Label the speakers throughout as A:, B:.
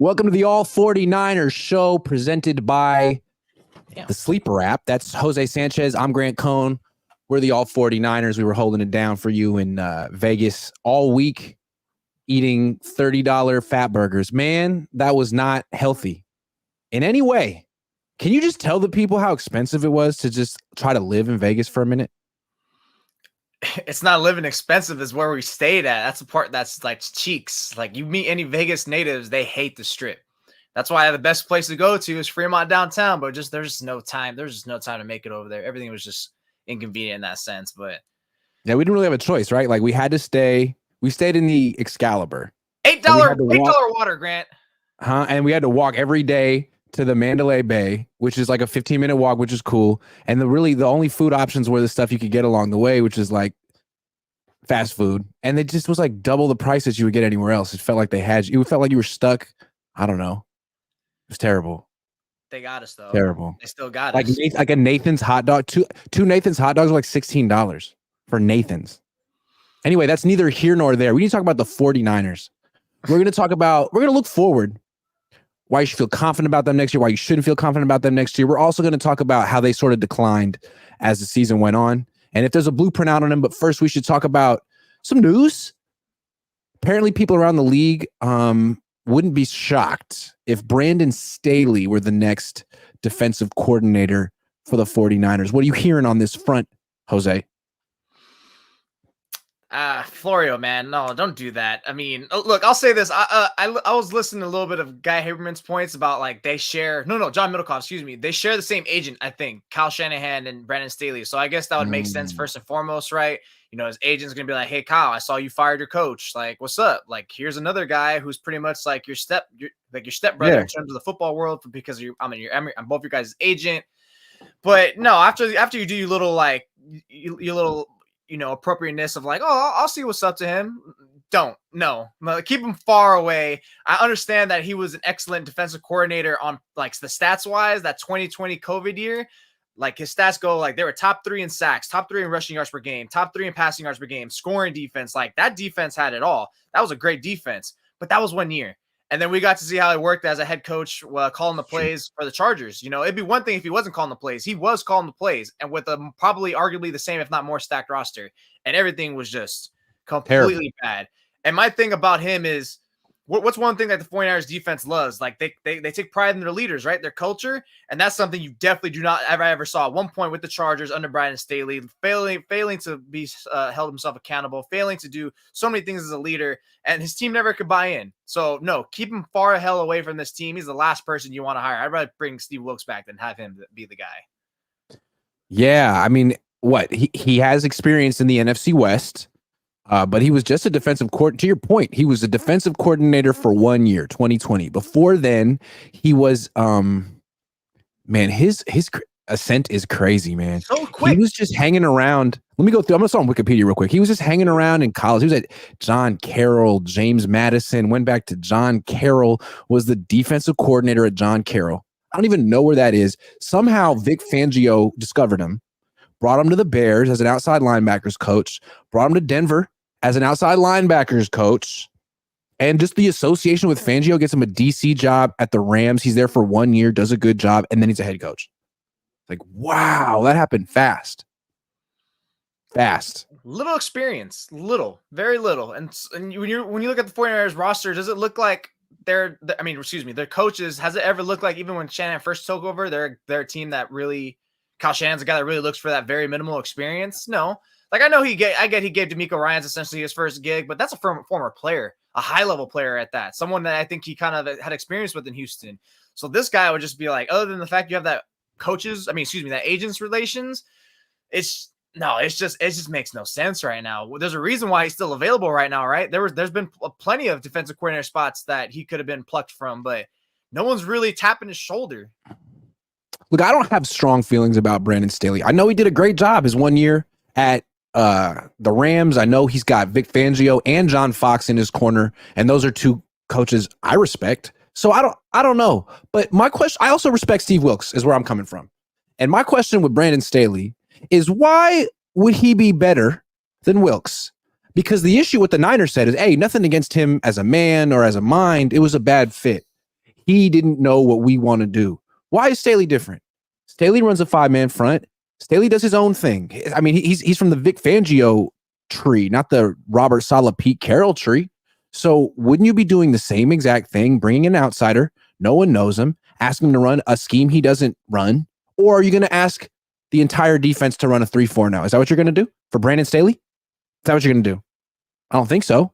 A: Welcome to the All49ers show presented by the Sleeper app. That's Jose Sanchez. I'm Grant Cohn. We're the All49ers. We were holding it down for you in Vegas all week, eating $30 fat burgers. Man, that was not healthy in any way. Can you just tell the people how expensive it was to just try to live in Vegas for a minute?
B: It's not living expensive is where we stayed at. That's the part that's like cheeks. Like you meet any Vegas natives, they hate the strip. That's why the best place to go to is Fremont downtown, but there's just no time. There's just no time to make it over there. Everything was just inconvenient in that sense. But
A: yeah, we didn't really have a choice, right? Like we had to stay. We stayed in the Excalibur.
B: $8 water, Grant.
A: And we had to walk every day to the Mandalay Bay, which is like a 15-minute walk, which is cool. And the only food options were the stuff you could get along the way, which is like fast food. And it just was like double the price that you would get anywhere else. It felt like it felt like you were stuck. I don't know. It was terrible.
B: They got us though.
A: Terrible.
B: They still got
A: us.
B: Like
A: a Nathan's hot dog. Two Nathan's hot dogs are like $16 for Nathan's. Anyway, that's neither here nor there. We need to talk about the 49ers. We're going to look forward. Why you should feel confident about them next year, why you shouldn't feel confident about them next year. We're also going to talk about how they sort of declined as the season went on and if there's a blueprint out on them. But first, we should talk about some news. Apparently, people around the league wouldn't be shocked if Brandon Staley were the next defensive coordinator for the 49ers. What are you hearing on this front, Jose?
B: Florio, man, no, don't do that. I mean, look, I'll say this. I was listening to a little bit of Guy Haberman's points about like they share. John Middlecoff, excuse me. They share the same agent, I think, Kyle Shanahan and Brandon Staley. So I guess that would make sense first and foremost, right? You know, his agent's gonna be like, "Hey, Kyle, I saw you fired your coach. Like, what's up? Like, here's another guy who's pretty much like your stepbrother in terms of the football world because I'm both your guys' agent." But no, after you do your little appropriateness of like, oh, I'll see what's up to him. Keep him far away. I understand that he was an excellent defensive coordinator on like the stats wise, that 2020 COVID year. Like his stats go like they were top 3 in sacks, top 3 in rushing yards per game, top 3 in passing yards per game, scoring defense. Like that defense had it all. That was a great defense, but that was 1 year. And then we got to see how he worked as a head coach, calling the plays for the Chargers. You know, it'd be one thing if he wasn't calling the plays. He was calling the plays, and with a probably arguably the same, if not more, stacked roster. And everything was just completely bad. And my thing about him is, what's one thing that the 49ers defense loves? Like they take pride in their leaders, right? Their culture. And that's something you definitely do not ever saw at one point with the Chargers under Brandon Staley, failing to be held himself accountable, failing to do so many things as a leader. And his team never could buy in. So no, keep him far hell away from this team. He's the last person you want to hire. I'd rather bring Steve Wilkes back than have him be the guy.
A: Yeah. I mean, he has experience in the NFC West. But he was just a defensive coordinator. To your point, he was a defensive coordinator for 1 year, 2020. Before then, he was, his ascent is crazy, man.
B: So quick.
A: He was just hanging around. Let me go through. I'm going to start on Wikipedia real quick. He was just hanging around in college. He was at John Carroll, James Madison, went back to John Carroll, was the defensive coordinator at John Carroll. I don't even know where that is. Somehow Vic Fangio discovered him, brought him to the Bears as an outside linebackers coach, brought him to Denver as an outside linebackers coach, and just the association with Fangio gets him a DC job at the Rams. He's there for 1 year, does a good job, and then he's a head coach. Like, wow, that happened fast.
B: Little experience, very little. And when you look at the 49ers roster, does it look like their coaches, has it ever looked like, even when Shanahan first took over, they're a team that really, Kyle Shanahan's a guy that really looks for that very minimal experience? No. Like, I know he gave DeMeco Ryans essentially his first gig, but that's a former player, a high-level player at that, someone that I think he kind of had experience with in Houston. So this guy would just be like, other than the fact you have that that agents relations, it just makes no sense right now. There's a reason why he's still available right now, right? There's been plenty of defensive coordinator spots that he could have been plucked from, but no one's really tapping his shoulder.
A: Look, I don't have strong feelings about Brandon Staley. I know he did a great job his 1 year at the Rams. I know he's got Vic Fangio and John Fox in his corner, and those are two coaches I respect. So I don't know. But my question, I also respect Steve Wilkes, is where I'm coming from. And my question with Brandon Staley is, why would he be better than Wilkes? Because the issue with the Niners said is, hey, nothing against him as a man or as a mind. It was a bad fit. he didn't know what we want to do. Why is Staley different? Staley runs a 5-man front. Staley does his own thing. I mean, he's from the Vic Fangio tree, not the Robert Saleh, Pete Carroll tree. So wouldn't you be doing the same exact thing, bringing an outsider, no one knows him, ask him to run a scheme he doesn't run? Or are you going to ask the entire defense to run a 3-4 now? Is that what you're going to do for Brandon Staley? Is that what you're going to do? I don't think so.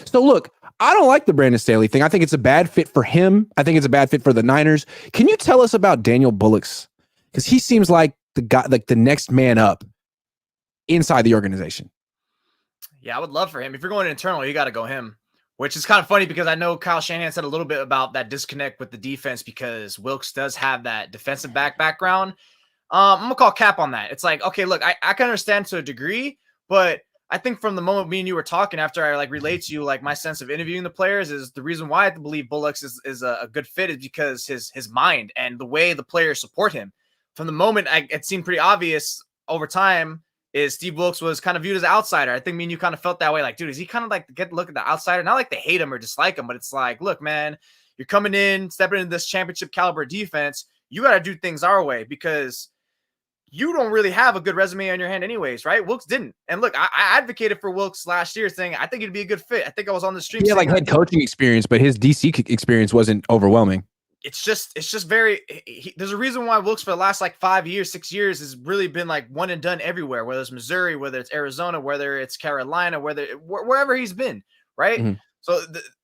A: So look, I don't like the Brandon Staley thing. I think it's a bad fit for him. I think it's a bad fit for the Niners. Can you tell us about Daniel Bullock's? Because he seems like the guy, like the next man up inside the organization.
B: Yeah, I would love for him. If you're going internal, you got to go him. Which is kind of funny because I know Kyle Shanahan said a little bit about that disconnect with the defense because Wilkes does have that defensive background. I'm going to call cap on that. It's like, okay, look, I can understand to a degree, but I think from the moment me and you were talking after I relate to you, my sense of interviewing the players is the reason why I believe Bullocks is a good fit is because his mind and the way the players support him. From the moment it seemed pretty obvious over time is Steve Wilkes was kind of viewed as an outsider. I think me and you kind of felt that way. Dude, is he kind of get look at the outsider? Not like they hate him or dislike him, but it's like, look, man, you're coming in, stepping into this championship caliber defense. You got to do things our way because you don't really have a good resume on your hand anyways, right? Wilkes didn't. And look, I advocated for Wilkes last year saying, I think it'd be a good fit. I think I was on the stream.
A: He had head coaching experience, but his DC experience wasn't overwhelming. It's
B: just very, there's a reason why Wilkes for the last 5 years, 6 years has really been one and done everywhere, whether it's Missouri, whether it's Arizona, whether it's Carolina, wherever he's been. Right. Mm-hmm. So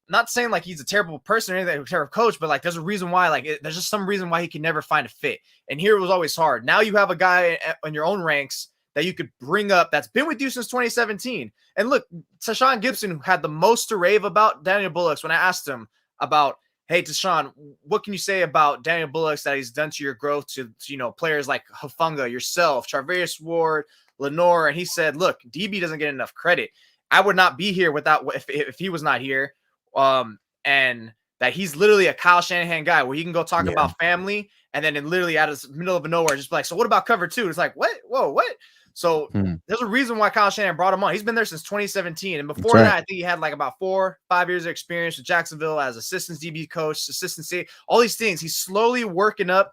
B: not saying he's a terrible person or anything, a terrible coach, but there's a reason why, there's just some reason why he can never find a fit. And here it was always hard. Now you have a guy on your own ranks that you could bring up that's been with you since 2017. And look, Tashawn Gibson had the most to rave about Daniel Bullock's when I asked him about, hey, Tashawn, what can you say about Daniel Bullock's that he's done to your growth to players like Hufanga, yourself, Charvarius Ward, Lenore? And he said, look, DB doesn't get enough credit. I would not be here without if he was not here. And that he's literally a Kyle Shanahan guy where he can go talk about family and then literally out of the middle of nowhere, just be like, so what about cover 2? It's like, what? Whoa, what? So there's a reason why Kyle Shanahan brought him on. He's been there since 2017. And before that, I think he had about 4-5 years of experience with Jacksonville as assistant DB coach, assistant safety, all these things. He's slowly working up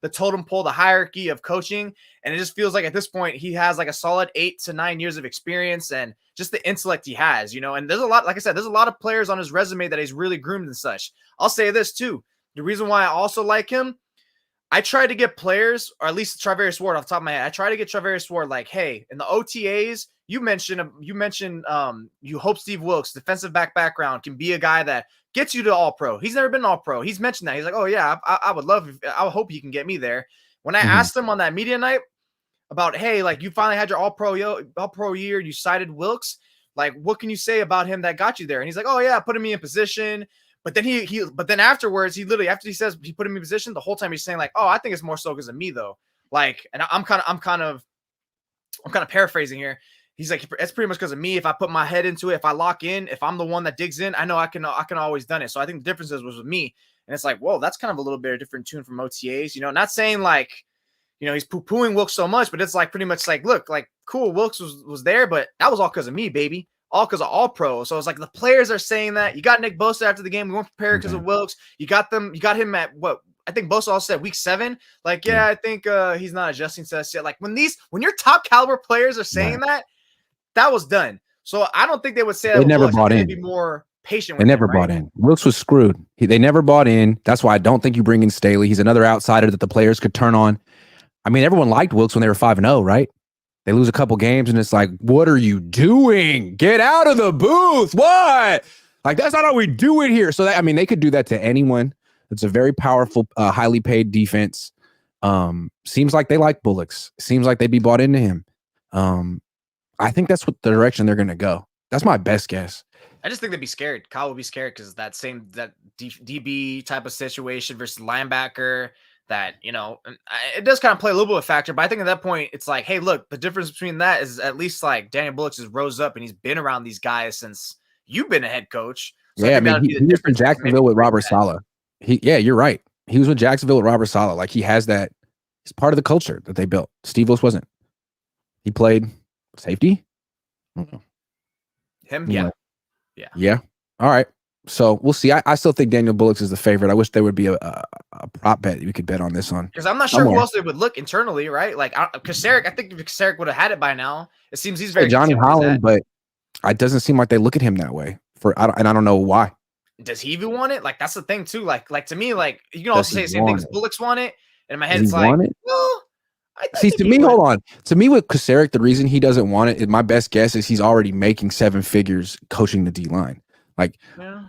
B: the totem pole, the hierarchy of coaching. And it just feels like at this point, he has a solid 8 to 9 years of experience and just the intellect he has, and there's a lot, like I said, there's a lot of players on his resume that he's really groomed and such. I'll say this too. The reason why I also like him, I try to get players, or at least Charvarius Ward off the top of my head. I try to get Charvarius Ward hey, in the OTAs, you mentioned you hope Steve Wilkes, defensive background, can be a guy that gets you to All-Pro. He's never been All-Pro. He's mentioned that. He's like, oh yeah, I would love, I would hope he can get me there. When I asked him on that media night about, hey, you finally had your All-Pro year, you cited Wilkes, what can you say about him that got you there? And he's like, oh yeah, putting me in position. But then but then afterwards, he literally, after he says he put him in position, the whole time he's saying oh, I think it's more so because of me though. And I'm kind of paraphrasing here. He's like, it's pretty much because of me. If I put my head into it, if I lock in, if I'm the one that digs in, I know I can always done it. So I think the difference was with me. And it's whoa, that's kind of a little bit of a different tune from OTAs. Not saying he's poo-pooing Wilkes so much, but it's pretty much look, cool, Wilkes was there, but that was all because of me, baby. All because of All-Pro. So it's the players are saying that. You got Nick Bosa after the game. We weren't prepared because of Wilkes. You got him at what? I think Bosa also said week 7. Yeah, I think he's not adjusting to us yet. When your top caliber players are saying that was done. So I don't think they would say that.
A: They never bought in.
B: Be more patient.
A: They never bought in. Wilkes was screwed. They never bought in. That's why I don't think you bring in Staley. He's another outsider that the players could turn on. I mean, everyone liked Wilkes when they were 5-0, right? They lose a couple games and it's what are you doing? Get out of the booth. What? That's not how we do it here. So they could do that to anyone. It's a very powerful, highly paid defense. Seems like they like Bullocks. Seems like they'd be bought into him. I think that's what the direction they're going to go. That's my best guess.
B: I just think they'd be scared. Kyle would be scared because that DB type of situation versus linebacker. That, it does kind of play a little bit of a factor, but I think at that point, it's hey, look, the difference between that is at least Daniel Bullock has rose up and he's been around these guys since you've been a head coach. So
A: yeah, he was in Jacksonville with Robert Saleh. You're right. He was with Jacksonville with Robert Saleh. He has that. He's part of the culture that they built. Steve Wilkes wasn't. He played safety. I don't know.
B: Him, yeah.
A: Yeah. All right. So we'll see. I still think Daniel Bullock is the favorite. I wish there would be a prop bet we could bet on this on.
B: Because I'm not sure who else they would look internally, right? Like Kasarik, I think if Kasarik would have had it by now, it seems he's very
A: Johnny
B: content where he's at.
A: Holland, but it doesn't seem like they look at him that way. And I don't know why.
B: Does he even want it? Like that's the thing too. Like to me, like you can also say the same thing as Bullock's want it. And in my head, it's like, well,
A: see, to me, hold on. To me, with Kasarik, the reason he doesn't want it, my best guess is he's already making 7 figures coaching the D line. Like,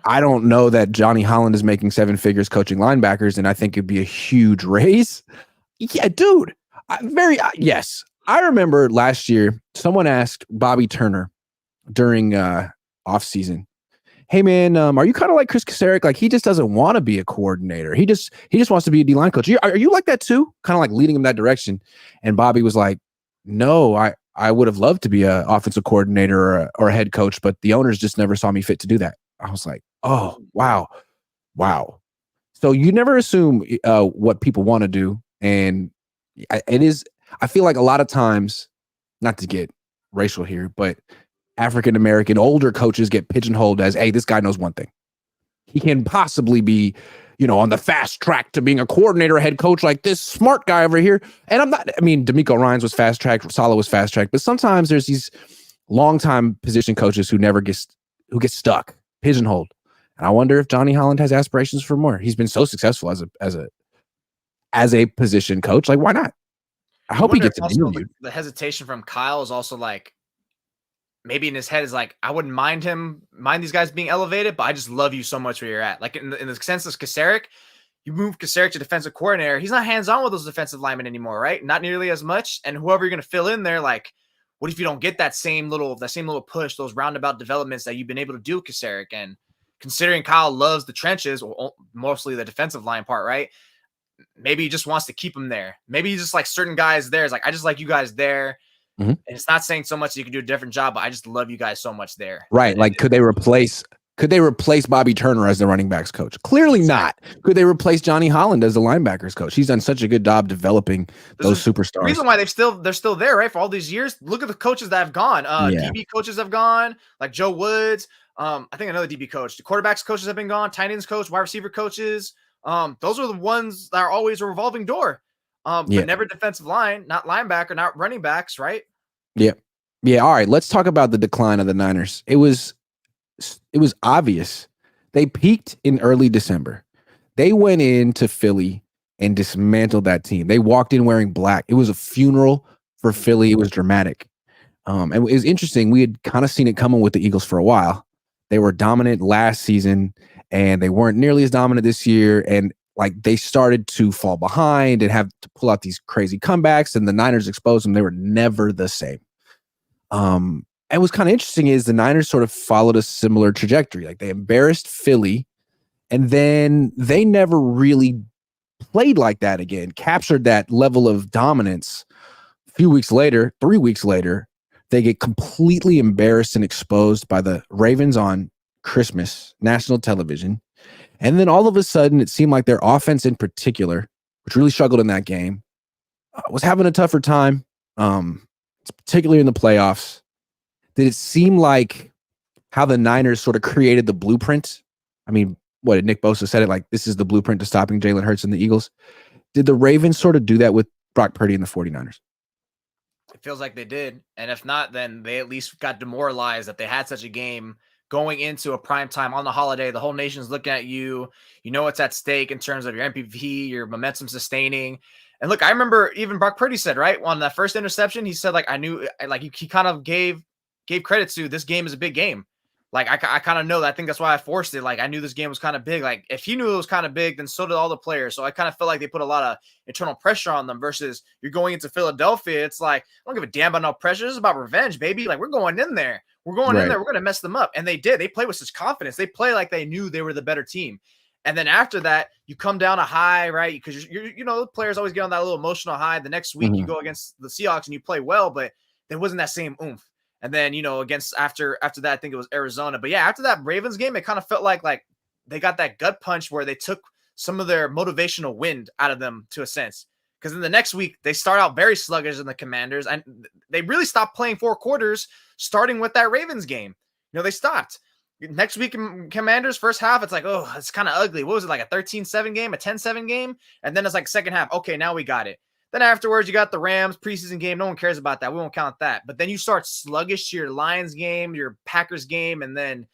A: I don't know that Johnny Holland is making 7 figures coaching linebackers, and I think it'd be a huge raise. Yeah, dude. Yes. I remember last year, someone asked Bobby Turner during offseason, hey man, are you kind of like Chris Kasarik? Like he just doesn't want to be a coordinator. He just wants to be a D-line coach. Are you like that too? Kind of like leading him that direction. And Bobby was like, no, I would have loved to be a offensive coordinator or a head coach, but the owners just never saw me fit to do that. I was like, oh, wow. So you never assume what people want to do. And I feel like a lot of times, not to get racial here, but African-American older coaches get pigeonholed as, hey, this guy knows one thing. He can possibly be, on the fast track to being a coordinator, a head coach like this smart guy over here. And D'Amico Ryans was fast tracked, Saleh was fast tracked, but sometimes there's these longtime position coaches who get stuck, pigeonholed. And I wonder if Johnny Holland has aspirations for more. He's been so successful as a position coach. Like, why not? I hope he gets interviewed.
B: The hesitation from Kyle is also like, maybe in his head is like, I wouldn't mind these guys being elevated, but I just love you so much where you're at. Like in the sense of Kasarik, you move Kasarik to defensive coordinator. He's not hands-on with those defensive linemen anymore, right? Not nearly as much. And whoever you're going to fill in there, like, what if you don't get that same little push, those roundabout developments that you've been able to do with Kasarik? And considering Kyle loves the trenches, or mostly the defensive line part, right? Maybe he just wants to keep them there. Maybe he's just like certain guys there. It's like, I just like you guys there. Mm-hmm. And it's not saying so much that you can do a different job, but I just love you guys so much there.
A: Right. Like, could they replace Bobby Turner as the running backs coach? Clearly not. Could they replace Johnny Holland as the linebackers coach? He's done such a good job developing those superstars.
B: The reason why they're still there, right? For all these years, look at the coaches that have gone. DB coaches have gone, like Joe Woods. I think another DB coach. The quarterbacks coaches have been gone. Tight ends coach, wide receiver coaches. Those are the ones that are always a revolving door. But never defensive line, not linebacker, not running backs, right?
A: Yeah. All right. Let's talk about the decline of the Niners. It was obvious. They peaked in early December. They went into Philly and dismantled that team. They walked in wearing black. It was a funeral for Philly. It was dramatic. And it was interesting. We had kind of seen it coming with the Eagles for a while. They were dominant last season, and they weren't nearly as dominant this year. And like they started to fall behind and have to pull out these crazy comebacks, and the Niners exposed them. They were never the same. And what's kind of interesting is the Niners sort of followed a similar trajectory. Like they embarrassed Philly, and then they never really played like that again, captured that level of dominance. A few weeks later, 3 weeks later, they get completely embarrassed and exposed by the Ravens on Christmas, national television. And then all of a sudden, it seemed like their offense in particular, which really struggled in that game, was having a tougher time, particularly in the playoffs. Did it seem like how the Niners sort of created the blueprint? I mean, what did Nick Bosa said it like, this is the blueprint to stopping Jalen Hurts and the Eagles. Did the Ravens sort of do that with Brock Purdy and the 49ers?
B: It feels like they did. And if not, then they at least got demoralized that they had such a game going into a prime time on the holiday. The whole nation's looking at you. You know what's at stake in terms of your MVP, your momentum sustaining. And look, I remember even Brock Purdy said, right, on that first interception, he said, like, I knew, like, he kind of gave credit to this game is a big game. Like, I kind of know that. I think that's why I forced it. Like, I knew this game was kind of big. Like, if he knew it was kind of big, then so did all the players. So I kind of felt like they put a lot of internal pressure on them versus you're going into Philadelphia. It's like, I don't give a damn about no pressure. This is about revenge, baby. Like, we're going in there. We're going in there. We're going to mess them up. And they did. They play with such confidence. They play like they knew they were the better team. And then after that, you come down a high, right? Because the players always get on that little emotional high. The next week you go against the Seahawks and you play well, but there wasn't that same oomph. And then, against after that, I think it was Arizona. But yeah, after that Ravens game, it kind of felt like they got that gut punch where they took some of their motivational wind out of them to a sense. Because in the next week, they start out very sluggish in the Commanders, and they really stopped playing 4 quarters starting with that Ravens game. They stopped. Next week in Commanders, first half, it's like, oh, it's kind of ugly. What was it, like a 13-7 game, a 10-7 game? And then it's like second half, okay, now we got it. Then afterwards, you got the Rams preseason game. No one cares about that. We won't count that. But then you start sluggish to your Lions game, your Packers game, and then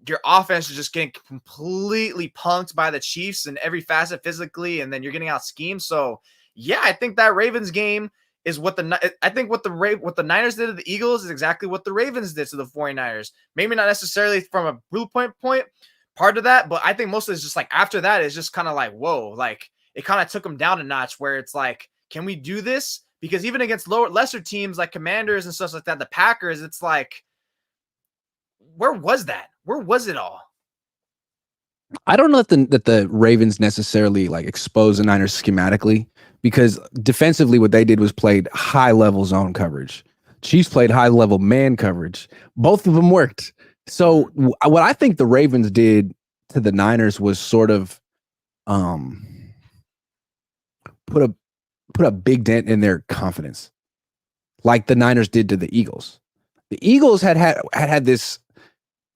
B: your offense is just getting completely punked by the Chiefs in every facet physically, and then you're getting out schemed. So, yeah, I think that Ravens game is what the Niners did to the Eagles is exactly what the Ravens did to the 49ers. Maybe not necessarily from a blue point part of that, but I think mostly it's just like after that it's just kind of like, whoa, like it kind of took them down a notch where it's like, can we do this? Because even against lesser teams like Commanders and stuff like that, the Packers, it's like, where was that? Where was it all?
A: I don't know that the Ravens necessarily like expose the Niners schematically, because defensively what they did was played high level zone coverage. Chiefs played high level man coverage. Both of them worked. So what I think the Ravens did to the Niners was sort of put a big dent in their confidence, like the Niners did to the Eagles. The Eagles had this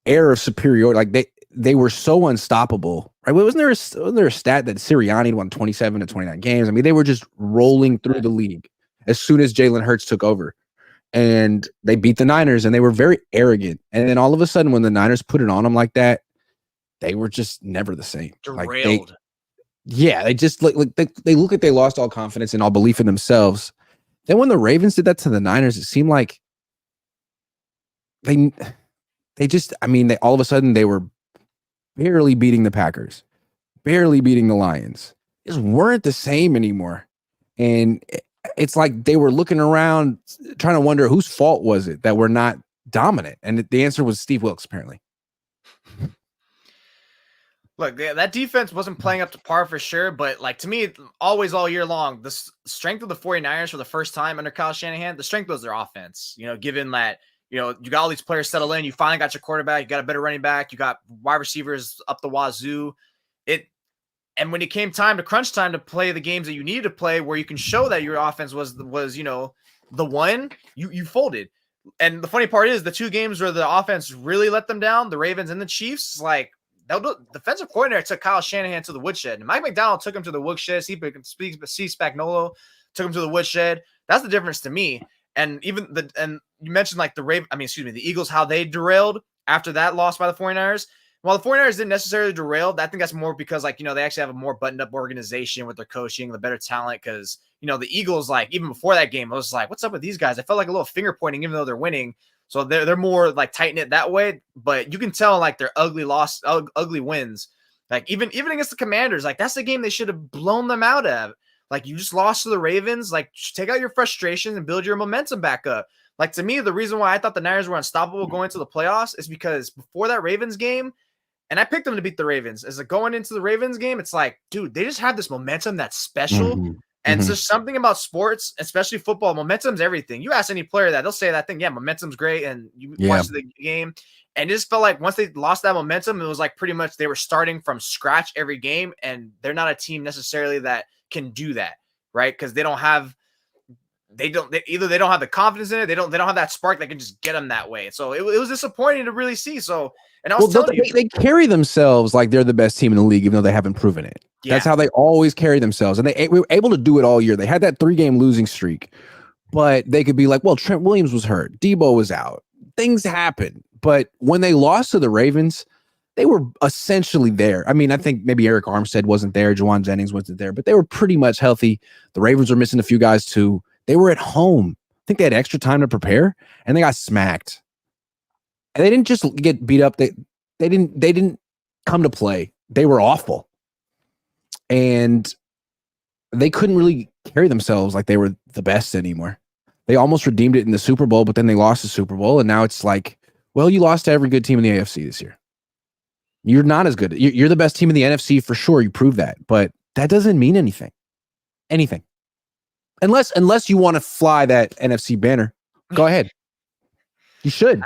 A: air of superiority, like they were so unstoppable, right? Wasn't there a stat that Sirianni had won 27 to 29 games? I mean, they were just rolling through the league as soon as Jalen Hurts took over, and they beat the Niners, and they were very arrogant. And then all of a sudden, when the Niners put it on them like that, they were just never the same.
B: Derailed.
A: They just they look like they lost all confidence and all belief in themselves. Then when the Ravens did that to the Niners, it seemed like they all of a sudden they were barely beating the Packers, barely beating the Lions. Just weren't the same anymore. And it's like they were looking around trying to wonder whose fault was it that we're not dominant. And the answer was Steve Wilkes, apparently.
B: Look, that defense wasn't playing up to par for sure, but like to me, always all year long, the strength of the 49ers for the first time under Kyle Shanahan, the strength was their offense. You know, given that, you know, you got all these players settle in, you finally got your quarterback, you got a better running back, you got wide receivers up the wazoo. And when it came time to crunch time to play the games that you needed to play, where you can show that your offense was you know, the one, you folded. And the funny part is the two games where the offense really let them down, the Ravens and the Chiefs, like the defensive coordinator took Kyle Shanahan to the woodshed. And Mike McDonald took him to the woodshed. Steve Spagnuolo took him to the woodshed. That's the difference to me. And even and you mentioned like the Eagles, how they derailed after that loss by the 49ers. While the 49ers didn't necessarily derail, I think that's more because, like, you know, they actually have a more buttoned up organization with their coaching, the better talent. Because, you know, the Eagles, like, even before that game, I was like, what's up with these guys? I felt like a little finger pointing, even though they're winning. So they're more like tight knit that way. But you can tell like their ugly wins. Like even against the Commanders, like that's the game they should have blown them out of. Like you just lost to the Ravens. Like take out your frustrations and build your momentum back up. Like to me, the reason why I thought the Niners were unstoppable going to the playoffs is because before that Ravens game, and I picked them to beat the Ravens. As like going into the Ravens game, it's like, dude, they just have this momentum that's special. Mm-hmm. And there's something about sports, especially football. Momentum's everything. You ask any player that, they'll say that thing, yeah, momentum's great. And you watch the game. And it just felt like once they lost that momentum, it was like pretty much they were starting from scratch every game. And they're not a team necessarily that can do that, right? Because they don't have they don't have the confidence in it. They don't have that spark that can just get them that way. So it was disappointing to really see. So, and I was telling you,
A: they carry themselves like they're the best team in the league, even though they haven't proven it. Yeah. That's how they always carry themselves. And we were able to do it all year. They had that 3-game losing streak, but they could be like, well, Trent Williams was hurt. Debo was out. Things happen. But when they lost to the Ravens, they were essentially there. I mean, I think maybe Eric Armstead wasn't there. Jawan Jennings wasn't there, but they were pretty much healthy. The Ravens were missing a few guys too. They were at home. I think they had extra time to prepare, and they got smacked. And they didn't just get beat up. They didn't come to play. They were awful. And they couldn't really carry themselves like they were the best anymore. They almost redeemed it in the Super Bowl, but then they lost the Super Bowl, and now it's like, well, you lost to every good team in the AFC this year. You're not as good. You're the best team in the NFC for sure. You proved that, but that doesn't mean anything. Anything. Unless you want to fly that NFC banner, go ahead. You should.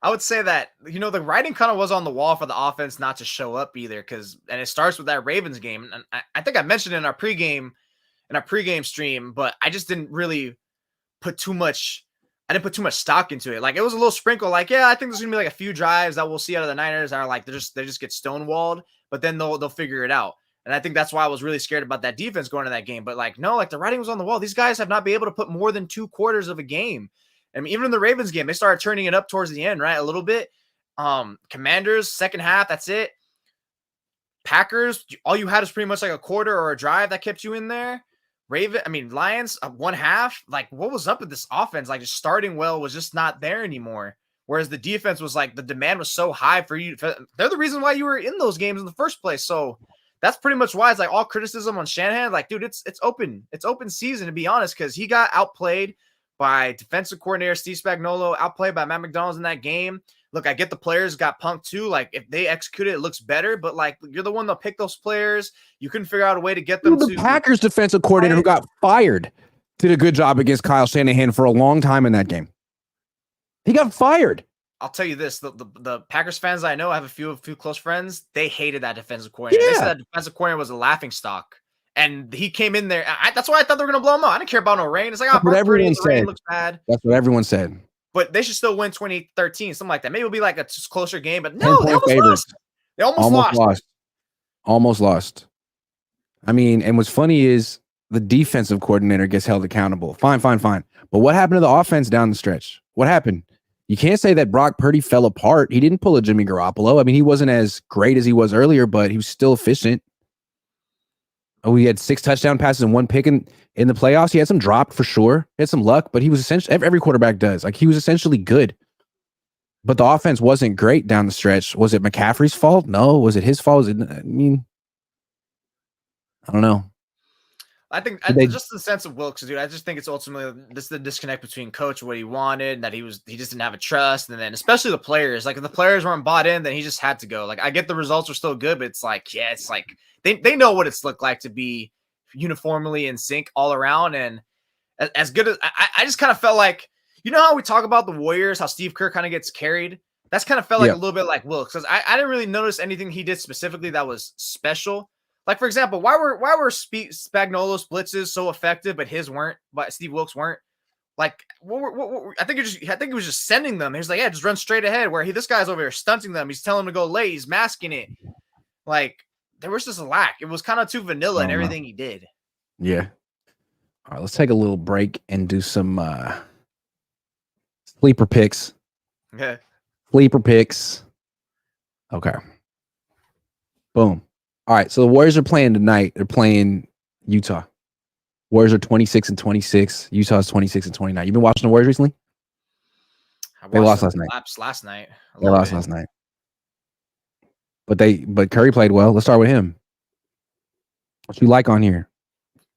B: I would say that, you know, the writing kind of was on the wall for the offense not to show up either, and it starts with that Ravens game. And I think I mentioned it in our pregame stream, but I just didn't really put too much I didn't put too much stock into it. Like, it was a little sprinkle. Like, yeah, I think there's gonna be like a few drives that we'll see out of the Niners that are like they just get stonewalled, but then they'll figure it out. And I think that's why I was really scared about that defense going to that game. But like, no, like the writing was on the wall. These guys have not been able to put more than 2 quarters of a game. I mean, even in the Ravens game, they started turning it up towards the end, right? A little bit. Commanders, second half, that's it. Packers, all you had is pretty much like a quarter or a drive that kept you in there. Lions, 1/2. Like, what was up with this offense? Like, just starting well was just not there anymore. Whereas the defense was like, the demand was so high for you. They're the reason why you were in those games in the first place. So that's pretty much why it's like all criticism on Shanahan. Like, dude, it's open. It's open season, to be honest, because he got outplayed by defensive coordinator Steve Spagnuolo, outplayed by Matt McDonald's in that game. Look, I get the players got punked too. Like, if they execute it, it looks better. But like, you're the one that picked those players. You couldn't figure out a way to get them.
A: The Packers defensive coordinator who got fired did a good job against Kyle Shanahan for a long time in that game. He got fired.
B: I'll tell you this: the Packers fans I know, I have a few close friends. They hated that defensive coordinator. They said that defensive coordinator was a laughing stock, and he came in there. That's why I thought they were going to blow him out. I didn't care about no rain. It's like,
A: oh, everyone said
B: rain looks bad.
A: That's what everyone said.
B: But they should still win 2013, something like that. Maybe it'll be like a closer game, but no, they almost lost. They almost lost.
A: Almost lost. I mean, and what's funny is the defensive coordinator gets held accountable. Fine. But what happened to the offense down the stretch? What happened? You can't say that Brock Purdy fell apart. He didn't pull a Jimmy Garoppolo. I mean, he wasn't as great as he was earlier, but he was still efficient. Oh, he had 6 touchdown passes and 1 pick in the playoffs. He had some dropped for sure. He had some luck, but he was essentially, every quarterback does. Like, he was essentially good. But the offense wasn't great down the stretch. Was it McCaffrey's fault? No. Was it his fault? I don't know.
B: I think just the sense of Wilkes, dude. I just think it's ultimately this the disconnect between coach, what he wanted, and that he just didn't have a trust, and then especially the players. Like, if the players weren't bought in, then he just had to go. Like, I get the results are still good, but it's like, yeah, it's like they know what it's looked like to be uniformly in sync all around, and as good as I just kind of felt like, you know how we talk about the Warriors, how Steve Kerr kind of gets carried. That's kind of felt like a little bit like Wilkes, because I didn't really notice anything he did specifically that was special. Like, for example, why were Spagnuolo's blitzes so effective, but his weren't, but Steve Wilkes weren't? Like, I think he was just sending them. He's like, yeah, just run straight ahead. Where this guy's over here stunting them. He's telling them to go late. He's masking it. Like, there was just a lack. It was kind of too vanilla in everything he did.
A: Yeah. All right, let's take a little break and do some sleeper picks.
B: Okay.
A: Sleeper picks. Okay. Boom. All right, so the Warriors are playing tonight. They're playing Utah. Warriors are 26-26. Utah's 26-29. You been watching the Warriors recently? They lost last night.
B: Last night.
A: They lost last night. But Curry played well. Let's start with him. What you like on here?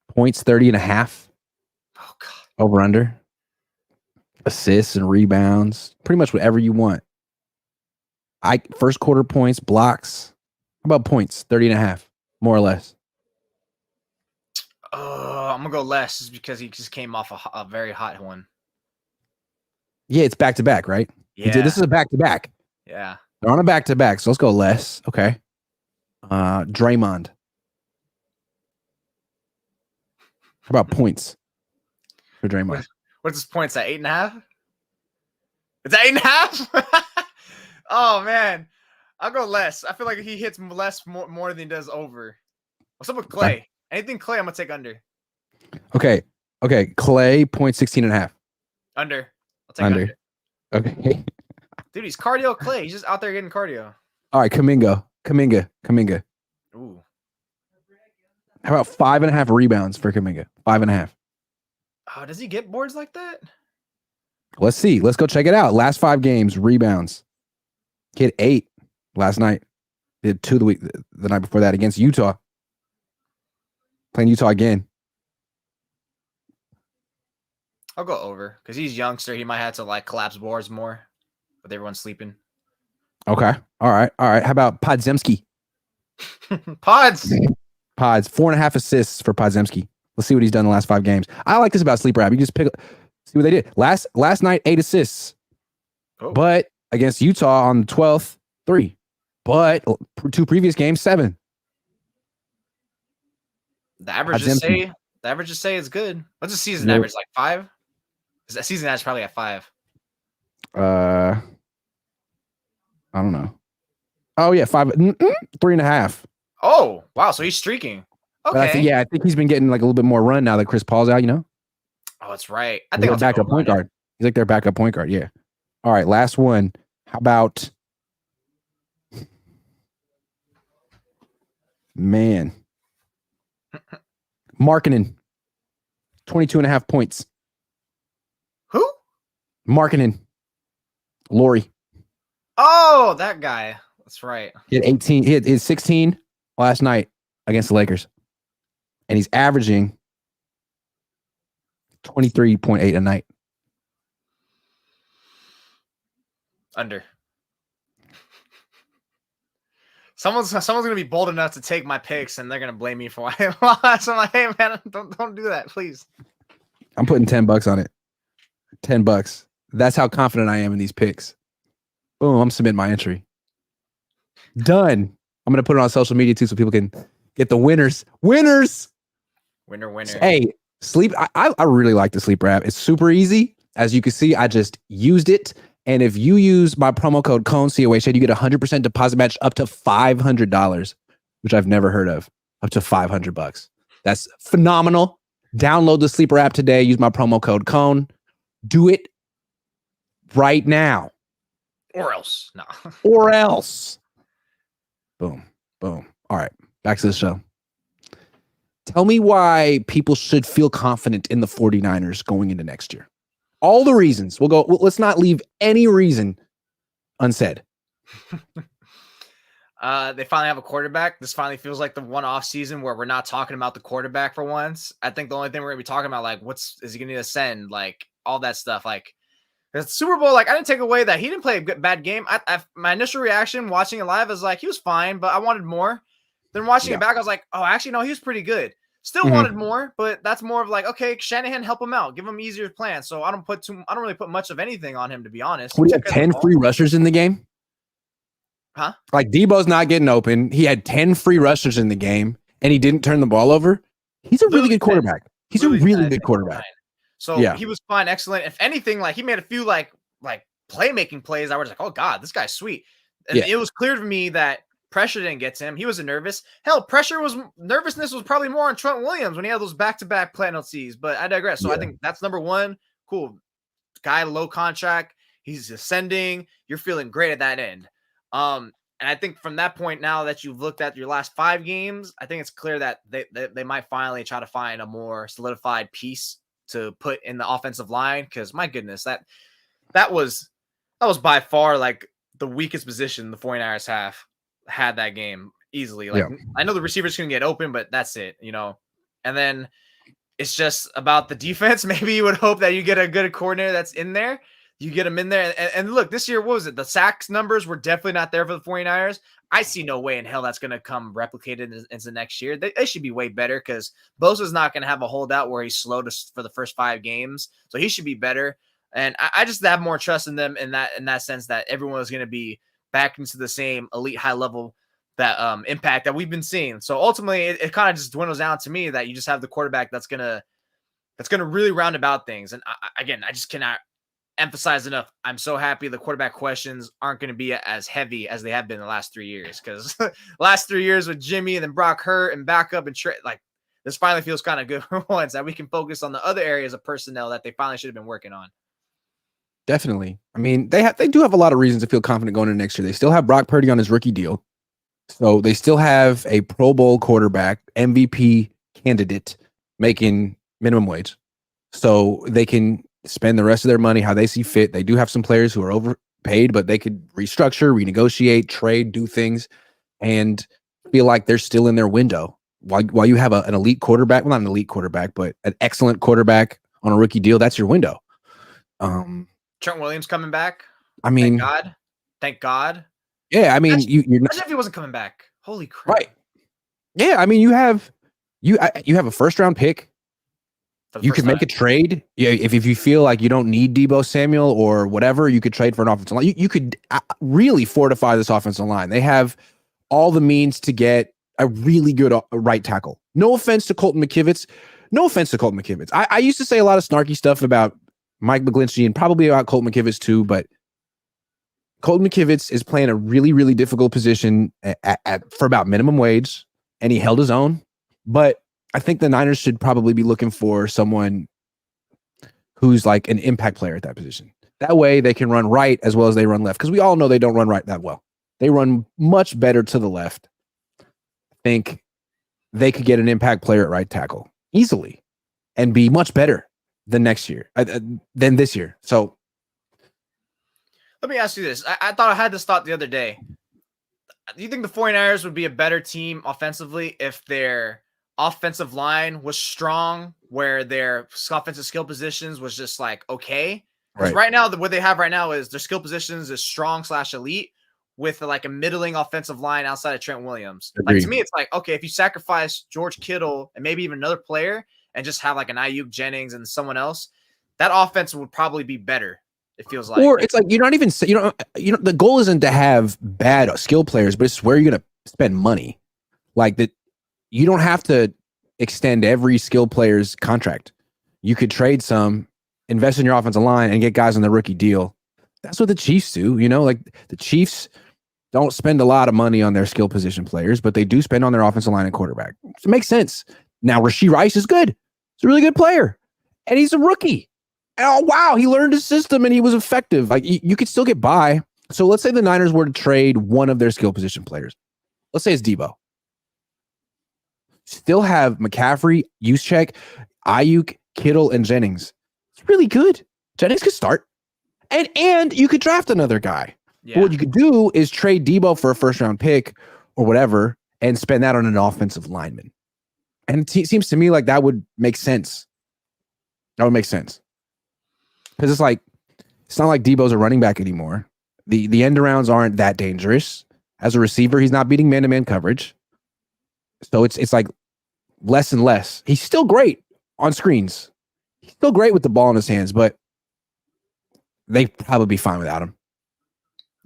A: Points 30.5.
B: Oh God.
A: Over under. Assists and rebounds. Pretty much whatever you want. First quarter points, blocks. How about points? 30.5, more or less.
B: I'm gonna go less, just because he just came off a very hot one.
A: Yeah, it's back to back, right?
B: Yeah.
A: This is a back to back.
B: Yeah.
A: They're on a back to back, so let's go less. Okay. Draymond. How about points for Draymond?
B: What's his points at 8.5? It's at 8.5. Oh man. I'll go less. I feel like he hits less more than he does over. What's up with Clay? Okay. Anything Clay, I'm gonna take under.
A: Okay. Clay, 16.5.
B: Under. I'll take under.
A: Okay.
B: Dude, he's cardio Clay. He's just out there getting cardio.
A: All right, Kaminga.
B: Ooh.
A: How about 5.5 rebounds for Kaminga? 5.5.
B: Oh, does he get boards like that?
A: Let's see. Let's go check it out. Last 5 games, rebounds. He had 8 last night. Did 2 the night before that against Utah. Playing Utah again.
B: I'll go over because he's youngster. He might have to like collapse boards more with everyone sleeping.
A: Okay. All right. How about Podziemski?
B: Pods.
A: 4.5 assists for Podziemski. Let's see what he's done in the last 5 games. I like this about sleeper app. You just see what they did. Last night, 8 assists. Oh. But against Utah on the 12th, 3. But 2 previous games, 7.
B: The averages say it's good. What's the season average? Like 5? Season is probably at 5.
A: I don't know. Oh yeah, 5, 3.5.
B: Oh wow, so he's streaking.
A: But I
B: Okay.
A: think he's been getting like a little bit more run now that Chris Paul's out.
B: Oh, that's right. I
A: He's
B: think
A: their
B: I'll
A: backup point guard. He's like their backup point guard. Yeah. All right, last one. How about Markkanen, 22.5 points.
B: Who?
A: Markkanen, Laurie.
B: Oh, that guy. That's right.
A: He had 18. He had 16 last night against the Lakers, and he's averaging 23.8 a night.
B: Under. Someone's gonna be bold enough to take my picks, and they're gonna blame me for why. So I'm like, hey man, don't do that, please.
A: I'm putting $10 on it. $10. That's how confident I am in these picks. Boom! I'm submitting my entry. Done. I'm gonna put it on social media too, so people can get the winners. Winners.
B: Winner.
A: Hey, sleep. I really like the sleeper app. It's super easy. As you can see, I just used it. And if you use my promo code Cohn, COHN, you get 100% deposit match up to $500, which I've never heard of. Up to $500. That's phenomenal. Download the sleeper app today. Use my promo code Cohn. Do it right now.
B: Or else. No.
A: Or else. Boom. Boom. All right. Back to the show. Tell me why people should feel confident in the 49ers going into next year. All the reasons. Let's not leave any reason unsaid.
B: They finally have a quarterback. This finally feels like the one off season where we're not talking about the quarterback for once. I think the only thing we're gonna be talking about, like, is he gonna need to send, like, all that stuff. Like, the Super Bowl, like, I didn't take away that he didn't play a bad game. My initial reaction watching it live is like, he was fine, but I wanted more. Then watching it back, I was like, oh, actually, no, he was pretty good. Still wanted more, but that's more of like, okay, Shanahan, help him out, give him easier plans. So I don't really put much of anything on him, to be honest.
A: Would he have 10 free rushers in the game?
B: Huh?
A: Like, Debo's not getting open. He had 10 free rushers in the game, and he didn't turn the ball over. He's a really good quarterback. He's a really good quarterback.
B: So he was fine, excellent. If anything, like, he made a few like playmaking plays. I was like, oh god, this guy's sweet. And it was clear to me that pressure didn't get to him. He wasn't nervous. Hell, nervousness was probably more on Trent Williams when he had those back-to-back penalties. But I digress. So I think that's number one. Cool. Guy, low contract. He's ascending. You're feeling great at that end. And I think from that point, now that you've looked at your last 5 games, I think it's clear that they might finally try to find a more solidified piece to put in the offensive line. Because my goodness, that was by far like the weakest position the 49ers had that game easily. Like, I know the receivers can get open, but that's it, and then it's just about the defense. Maybe you would hope that you get a good coordinator that's in there. You get them in there. And look, this year, what was it? The sacks numbers were definitely not there for the 49ers. I see no way in hell that's going to come replicated into next year. They should be way better because Bosa's not going to have a holdout where he's slow for the first 5 games. So he should be better. And I just have more trust in them in that sense that everyone is going to be back into the same elite high level that impact that we've been seeing. So ultimately, it kind of just dwindles down to me that you just have the quarterback that's gonna really round about things. And I just cannot emphasize enough. I'm so happy the quarterback questions aren't going to be as heavy as they have been the last 3 years, because last 3 years with Jimmy and then Brock hurt and backup and like, this finally feels kind of good for once that we can focus on the other areas of personnel that they finally should have been working on.
A: Definitely. I mean, they do have a lot of reasons to feel confident going into next year. They still have Brock Purdy on his rookie deal. So they still have a Pro Bowl quarterback, MVP candidate, making minimum wage. So they can spend the rest of their money how they see fit. They do have some players who are overpaid, but they could restructure, renegotiate, trade, do things, and feel like they're still in their window. While you have an elite quarterback, well, not an elite quarterback, but an excellent quarterback on a rookie deal, that's your window.
B: Trent Williams coming back.
A: I mean,
B: thank God.
A: Yeah, I mean, you're not.
B: Imagine if he wasn't coming back. Holy crap!
A: Right. Yeah, I mean, you have a first round pick. You could make a trade. Yeah, if you feel like you don't need Deebo Samuel or whatever, you could trade for an offensive line. You could really fortify this offensive line. They have all the means to get a really good right tackle. No offense to Colton McKivitz. I used to say a lot of snarky stuff about Mike McGlinchey, and probably about Colt McKivitz too, but Colt McKivitz is playing a really, really difficult position for about minimum wage, and he held his own. But I think the Niners should probably be looking for someone who's like an impact player at that position. That way they can run right as well as they run left, because we all know they don't run right that well. They run much better to the left. I think they could get an impact player at right tackle easily and be much better than this year. So
B: let me ask you this. I thought I had this thought the other day. Do you think the 49ers would be a better team offensively if their offensive line was strong, where their offensive skill positions was just like okay? Because right now, what they have right now is their skill positions is strong/elite with like a middling offensive line outside of Trent Williams.
A: Agreed.
B: Like to me, it's like, okay, if you sacrifice George Kittle and maybe even another player and just have like an Ayuk, Jennings, and someone else, that offense would probably be better. It feels like.
A: Or it's like you're not even the goal isn't to have bad skill players, but it's where you're going to spend money. Like that, you don't have to extend every skill player's contract. You could trade some, invest in your offensive line, and get guys on the rookie deal. That's what the Chiefs do. Like the Chiefs don't spend a lot of money on their skill position players, but they do spend on their offensive line and quarterback. So it makes sense. Now, Rashee Rice is good. He's a really good player, and he's a rookie. And, oh, wow, he learned his system, and he was effective. Like, you could still get by. So let's say the Niners were to trade one of their skill position players. Let's say it's Debo. Still have McCaffrey, Juszczyk, Ayuk, Kittle, and Jennings. It's really good. Jennings could start. And you could draft another guy. Yeah. But what you could do is trade Debo for a first-round pick or whatever and spend that on an offensive lineman. And it seems to me like that would make sense. That would make sense. Because it's not like Debo's a running back anymore. The end arounds aren't that dangerous. As a receiver, he's not beating man-to-man coverage. So it's like less and less. He's still great on screens. He's still great with the ball in his hands, but they'd probably be fine without him.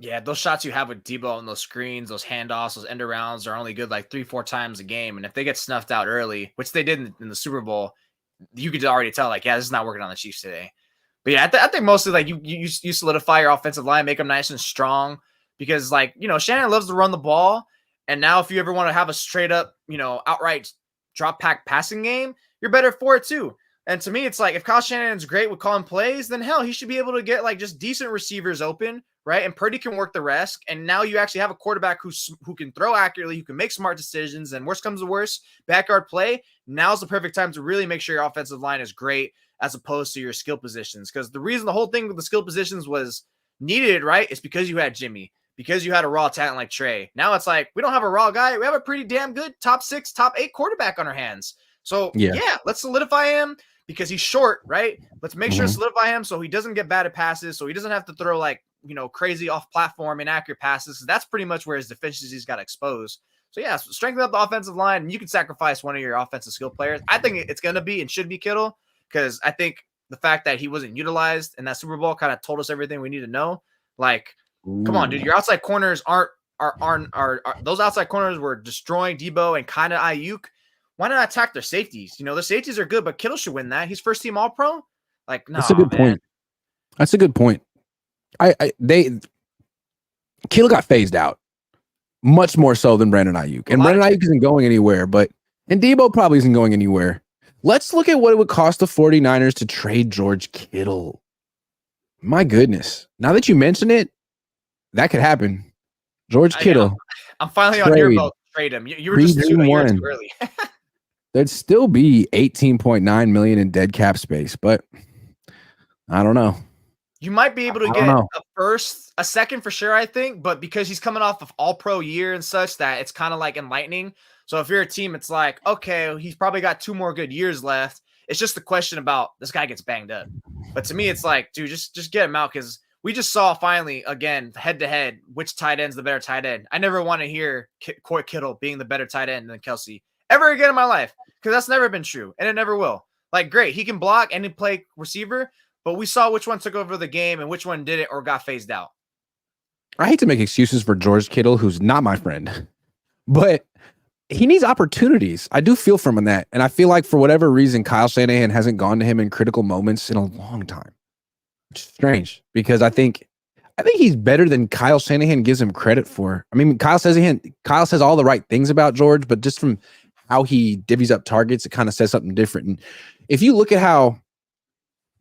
B: Yeah, those shots you have with Debo on those screens, those handoffs, those end arounds are only good like 3-4 times a game. And if they get snuffed out early, which they did in the Super Bowl, you could already tell, like, yeah, this is not working on the Chiefs today. But yeah, I think mostly like you solidify your offensive line, make them nice and strong, because like, Shannon loves to run the ball. And now if you ever want to have a straight up, outright drop pack passing game, you're better for it too. And to me, it's like if Kyle Shanahan's great with calling plays, then hell, he should be able to get like just decent receivers open, right? And Purdy can work the rest. And now you actually have a quarterback who can throw accurately, who can make smart decisions. And worst comes to worst, backyard play. Now's the perfect time to really make sure your offensive line is great as opposed to your skill positions. Because the reason the whole thing with the skill positions was needed, right, is because you had Jimmy, because you had a raw talent like Trey. Now it's like we don't have a raw guy. We have a pretty damn good top 6, top 8 quarterback on our hands. So yeah, let's solidify him. Because he's short, right? Let's make sure to solidify him so he doesn't get bad at passes, so he doesn't have to throw like, crazy off-platform, inaccurate passes. That's pretty much where his deficiencies got exposed. So yeah, strengthen up the offensive line, and you can sacrifice one of your offensive skill players. I think it's going to be and should be Kittle, because I think the fact that he wasn't utilized in that Super Bowl kind of told us everything we need to know. Like, come on, dude, your outside corners are those outside corners were destroying Debo and kind of Ayuk. Why not attack their safeties? Their safeties are good, but Kittle should win that. He's first team All-Pro. Like, no,
A: that's a good point. That's a good point. Kittle got phased out much more so than Brandon Ayuk, and Brandon Ayuk isn't going anywhere. And Debo probably isn't going anywhere. Let's look at what it would cost the 49ers to trade George Kittle. My goodness! Now that you mention it, that could happen. George Kittle.
B: I'm finally on your boat. Trade him. You were just too early.
A: There'd still be $18.9 million in dead cap space, but I don't know.
B: You might be able to get a second for sure, I think, but because he's coming off of All-Pro year and such, that it's kind of like enlightening. So if you're a team, it's like, okay, he's probably got 2 more good years left. It's just the question about this guy gets banged up. But to me, it's like, dude, just get him out, because we just saw finally, again, head-to-head, which tight end's the better tight end. I never want to hear Coy Kittle being the better tight end than Kelsey ever again in my life, because that's never been true, and it never will. Like, great, he can block and he play receiver, but we saw which one took over the game and which one did it or got phased out.
A: I hate to make excuses for George Kittle, who's not my friend, but he needs opportunities. I do feel from him that, and I feel like for whatever reason, Kyle Shanahan hasn't gone to him in critical moments in a long time. which is strange because I think he's better than Kyle Shanahan gives him credit for. I mean, Kyle says all the right things about George, but just from how he divvies up targets, it kind of says something different. And if you look at how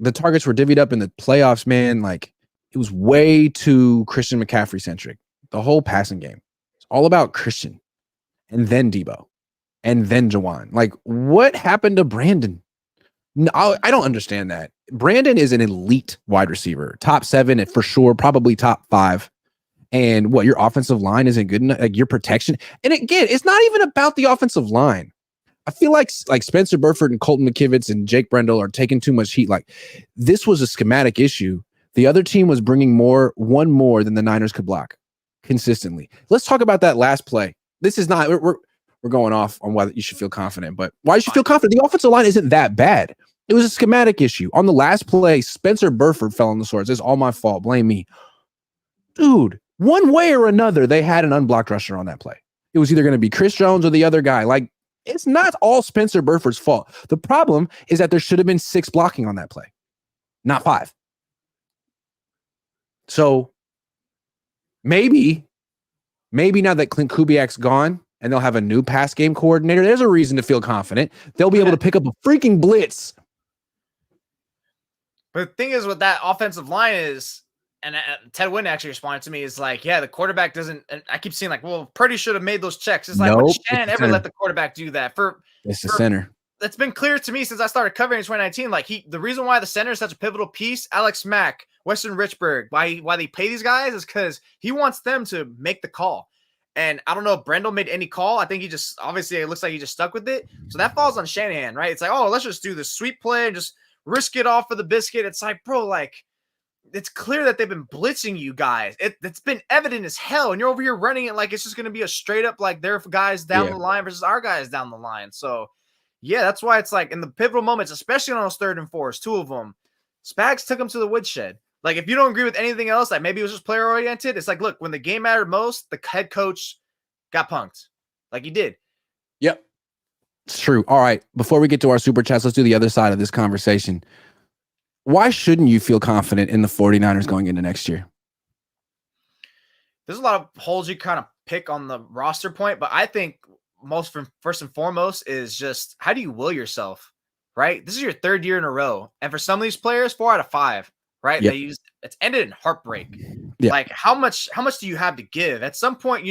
A: the targets were divvied up in the playoffs, man, like it was way too Christian McCaffrey centric. The whole passing game. It's all about Christian and then Debo and then Jawan. Like, what happened to Brandon? No, I don't understand that. Brandon is an elite wide receiver, top 7 for sure, probably top 5. And what, your offensive line isn't good enough? Like your protection. And again, it's not even about the offensive line. I feel like Spencer Burford and Colton McKivitz and Jake Brendel are taking too much heat. Like this was a schematic issue. The other team was bringing one more than the Niners could block consistently. Let's talk about that last play. This is not, we're going off on why you should feel confident, but why you should feel confident. The offensive line isn't that bad. It was a schematic issue. On the last play, Spencer Burford fell on the swords. It's all my fault. Blame me. Dude, one way or another, they had an unblocked rusher on that play. It was either going to be Chris Jones or the other guy. Like, it's not all Spencer Burford's fault. The problem is that there should have been 6 blocking on that play, not 5. So maybe now that Clint Kubiak's gone and they'll have a new pass game coordinator, there's a reason to feel confident. They'll be able to pick up a freaking blitz.
B: But the thing is with that offensive line is, and Ted Wynn actually responded to me, is like, yeah, the quarterback doesn't, and I keep seeing like, well, Purdy should have made those checks. It's like,
A: Nope,
B: when Shannon ever let the quarterback do that?
A: It's the center.
B: That's been clear to me since I started covering in 2019. Like the reason why the center is such a pivotal piece, Alex Mack, Weston Richburg, why they pay these guys is because he wants them to make the call. And I don't know if Brendel made any call. I think he just, obviously it looks like he just stuck with it. So that falls on Shanahan, right? It's like, oh, let's just do the sweep play and just risk it all for the biscuit. It's like, bro, like, it's clear that they've been blitzing you guys. It's been evident as hell. And you're over here running it like it's just going to be a straight up, like their guys down the line versus our guys down the line. So yeah, that's why it's like in the pivotal moments, especially on those 3rd and 4s, 2 of them, Spags took them to the woodshed. Like, if you don't agree with anything else, like maybe it was just player oriented, it's like, look, when the game mattered most, the head coach got punked. Like he did.
A: Yep. It's true. All right. Before we get to our super chats, let's do the other side of this conversation. Why shouldn't you feel confident in the 49ers going into next year?
B: There's a lot of holes you kind of pick on the roster point, but I think first and foremost is just, how do you will yourself, right? This is your 3rd year in a row. And for some of these players, 4 out of 5, right?
A: Yep.
B: It's ended in heartbreak.
A: Yep.
B: Like how much do you have to give at some point,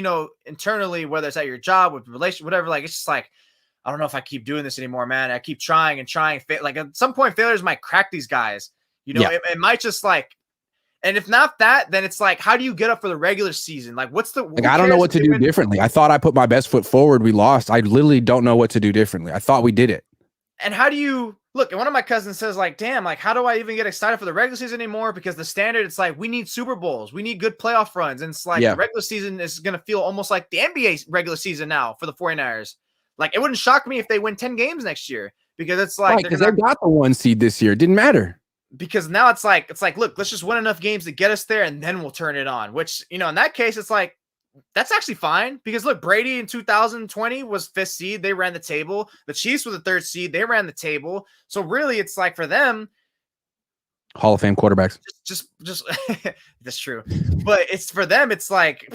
B: internally, whether it's at your job, with relation, whatever, like, it's just like, I don't know if I keep doing this anymore, man. I keep trying and trying. Like at some point, failures might crack these guys, it might just like, and if not that, then it's like, how do you get up for the regular season? Like,
A: I don't know what to do differently. I thought I put my best foot forward. We lost. I literally don't know what to do differently. I thought we did it.
B: And how do you look? And one of my cousins says, like, damn, like, how do I even get excited for the regular season anymore? Because the standard, it's like, we need Super Bowls. We need good playoff runs. And it's like, the regular season is going to feel almost like the NBA regular season now for the 49ers. Like, it wouldn't shock me if they win 10 games next year, because it's like,
A: because they got the 1 seed this year. It didn't matter.
B: Because now it's like, look, let's just win enough games to get us there, and then we'll turn it on, which, in that case, it's like, that's actually fine, because look, Brady in 2020 was 5th seed. They ran the table. The Chiefs were the 3rd seed. They ran the table. So really, it's like, for them,
A: Hall of Fame quarterbacks.
B: Just that's true. But it's for them, it's like,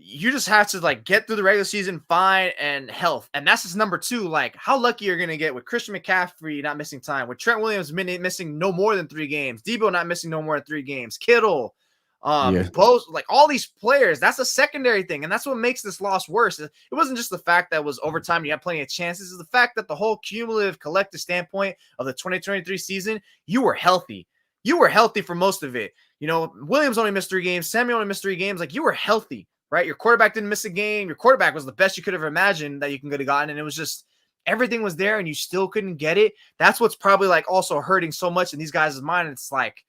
B: you just have to like get through the regular season fine and health. And that's just number 2. Like, how lucky you're going to get with Christian McCaffrey not missing time, with Trent Williams missing no more than 3 games, Debo not missing no more than 3 games, Kittle, Bose, like all these players. That's a secondary thing. And that's what makes this loss worse. It wasn't just the fact that it was overtime, you had plenty of chances. It's the fact that the whole cumulative collective standpoint of the 2023 season, you were healthy. You were healthy for most of it. Williams only missed 3 games. Samuel only missed 3 games. Like, you were healthy. Right? Your quarterback didn't miss a game. Your quarterback was the best you could have imagined that you could have gotten. And it was just, everything was there and you still couldn't get it. That's what's probably like also hurting so much in these guys' mind. It's like,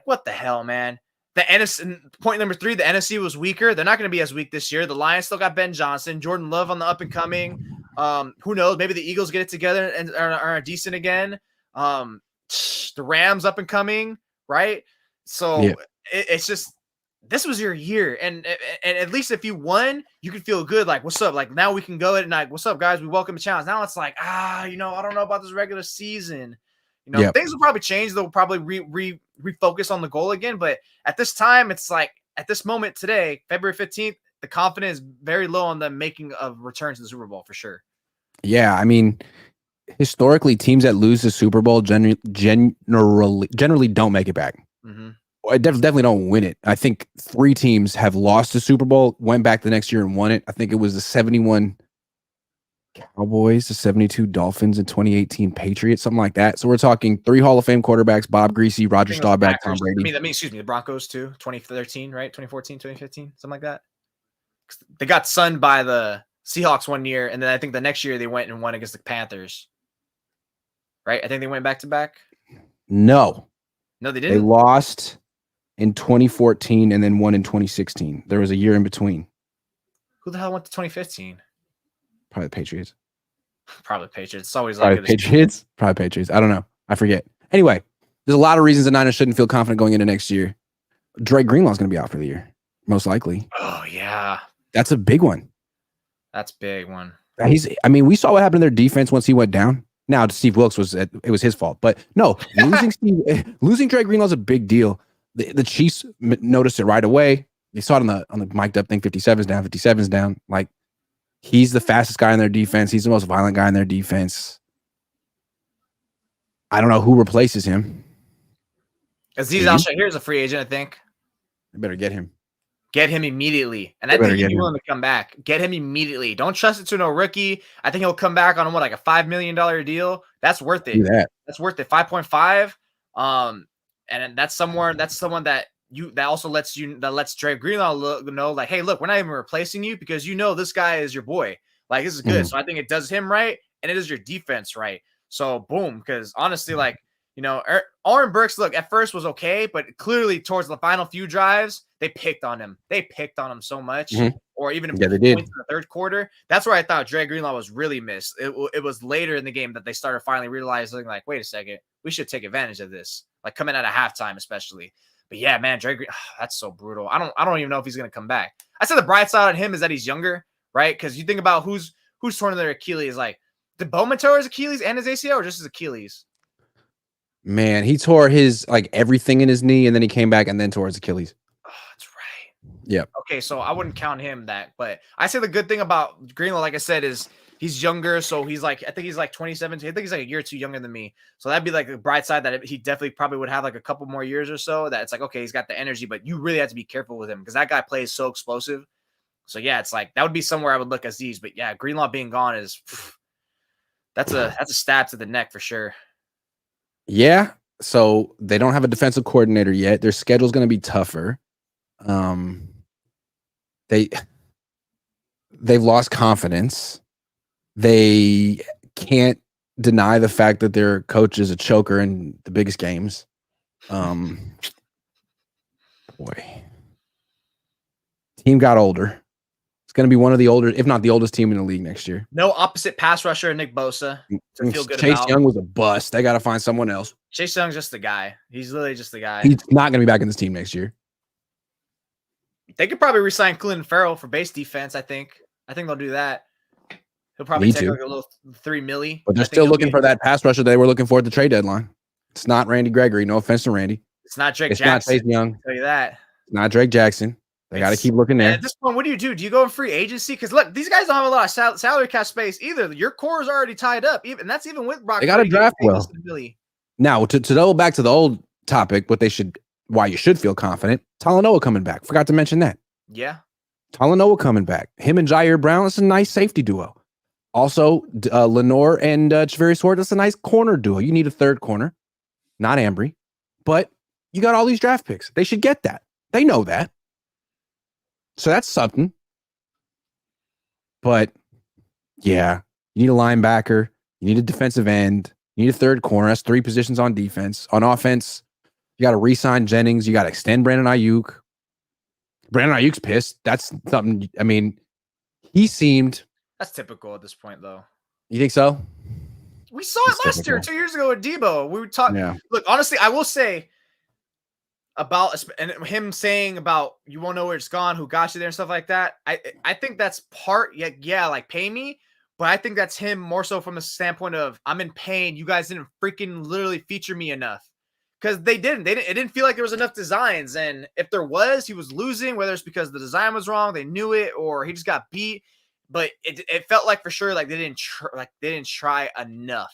B: what the hell, man? The NFC, point number 3, the NFC was weaker. They're not going to be as weak this year. The Lions still got Ben Johnson, Jordan Love on the up and coming. Who knows? Maybe the Eagles get it together and are decent again. The Rams up and coming, right? So it's just, this was your year, and at least if you won, you could feel good. Like, what's up? Like, now we can go at night. What's up, guys? We welcome a challenge. Now it's like, I don't know about this regular season. You know,
A: Yep.
B: things will probably change. They'll probably refocus on the goal again. But at this time, it's like at this moment today, February 15th, the confidence is very low on them making a return to the Super Bowl for sure.
A: Yeah, I mean, historically, teams that lose the Super Bowl generally don't make it back.
B: Mm-hmm.
A: I definitely don't win it. I think 3 teams have lost the Super Bowl, went back the next year and won it. I think it was the 71 Cowboys, the 72 Dolphins, and 2018 Patriots, something like that. So we're talking 3 Hall of Fame quarterbacks: Bob Greasy, Roger Staubach, Tom Brady.
B: Excuse me, the Broncos too, 2013, right? 2014, 2015, something like that. They got sunned by the Seahawks one year, and then I think the next year they went and won against the Panthers. Right? I think they went back to back.
A: No,
B: they didn't.
A: They lost in 2014 and then won in 2016. There was a year in between.
B: Who the hell went to 2015?
A: Probably the Patriots.
B: Probably Patriots. It's always
A: probably
B: like
A: Patriots. Probably Patriots. I don't know. I forget. Anyway, there's a lot of reasons the Niners shouldn't feel confident going into next year. Dre Greenlaw's going to be out for the year, most likely.
B: Oh yeah,
A: that's a big one.
B: That's a big one.
A: I mean, we saw what happened to their defense once he went down. Now, Steve Wilkes it was his fault, but no, losing Dre Greenlaw is a big deal. The Chiefs noticed it right away. They saw it on the mic'd up thing. 57's down. Like, he's the fastest guy in their defense. He's the most violent guy in their defense. I don't know who replaces him.
B: Azeez Al-Shahir is a free agent, I think.
A: They better get him.
B: Get him immediately. And I think he'd be willing to come back. Get him immediately. Don't trust it to no rookie. I think he'll come back on like a $5 million deal. That's worth it. That's worth it. 5.5. And that's someone that also lets Dre Greenlaw know, like, hey, look, we're not even replacing you because this guy is your boy. Like, this is good. So I think it does him right, and it is your defense right. So boom, because honestly, like, Oren Burks, look, at first was okay, but clearly towards the final few drives, they picked on him. They picked on him so much, or even
A: they did.
B: In the third quarter. That's where I thought Dre Greenlaw was really missed. It was later in the game that they started finally realizing, like, wait a second, we should take advantage of this, like coming out of halftime, especially. But yeah, man, that's so brutal. I don't even know if he's gonna come back. I said the bright side on him is that he's younger, right? Because you think about who's torn their Achilles. Like, did Bowman tear his Achilles and his ACL, or just his Achilles?
A: Man, he tore his everything in his knee, and then he came back and then tore his Achilles.
B: Oh, that's right.
A: Yeah.
B: Okay, so I wouldn't count him that, but I say the good thing about Greenlaw, like I said, is he's younger. So I think he's like 27. I think he's like a year or two younger than me. So that'd be like the bright side, that he definitely probably would have like a couple more years or so. That it's like, okay, he's got the energy, but you really have to be careful with him because that guy plays so explosive. So yeah, it's like that would be somewhere I would look Azeez. But yeah, Greenlaw being gone is that's a stab to the neck for sure.
A: Yeah. So they don't have a defensive coordinator yet. Their schedule's going to be tougher. They've lost confidence. They can't deny the fact that their coach is a choker in the biggest games. Boy, team got older. It's going to be one of the older, if not the oldest team in the league next year.
B: No opposite pass rusher, Nick Bosa, to feel good
A: Chase
B: about.
A: Young was a bust. They got to find someone else.
B: Chase Young's just the guy. He's literally just the guy.
A: He's not going to be back in this team next year.
B: They could probably resign Clinton Farrell for base defense. I think they'll do that. He'll probably take like a little $3 million.
A: But they're still looking for that pass rusher they were looking for at the trade deadline. It's not Randy Gregory. No offense to Randy.
B: It's not Drake Jackson.
A: It's not Chase Young.
B: I'll tell you that.
A: It's not Drake Jackson. They got to keep looking there.
B: At this point, what do? Do you go in free agency? Because look, these guys don't have a lot of salary cap space either. Your core is already tied up, and that's even with Brock.
A: They got to draft well. Now, to double back to the old topic, why you should feel confident. Talanoa coming back. Forgot to mention that.
B: Yeah.
A: Talanoa coming back. Him and Jair Brown, that's a nice safety duo. Also, Lenore and Javarius Ward, that's a nice corner duo. You need a third corner, not Ambry, but you got all these draft picks. They should get that. They know that. So that's something. But yeah, you need a linebacker. You need a defensive end. You need a third corner. That's 3 positions on defense. On offense, you got to re-sign Jennings. You got to extend Brandon Ayuk. Brandon Ayuk's pissed. That's something. I mean, he seemed.
B: That's typical at this point, though.
A: You think so?
B: We saw it last year, 2 years ago with Debo. We were talking. Yeah. Look, honestly, I will say about him saying about you won't know where it's gone, who got you there, and stuff like that. I think that's part. Yeah, like pay me. But I think that's him more so from a standpoint of I'm in pain. You guys didn't freaking literally feature me enough. Because they didn't. It didn't feel like there was enough designs. And if there was, he was losing, whether it's because the design was wrong, they knew it, or he just got beat. But it felt like for sure like they didn't try enough.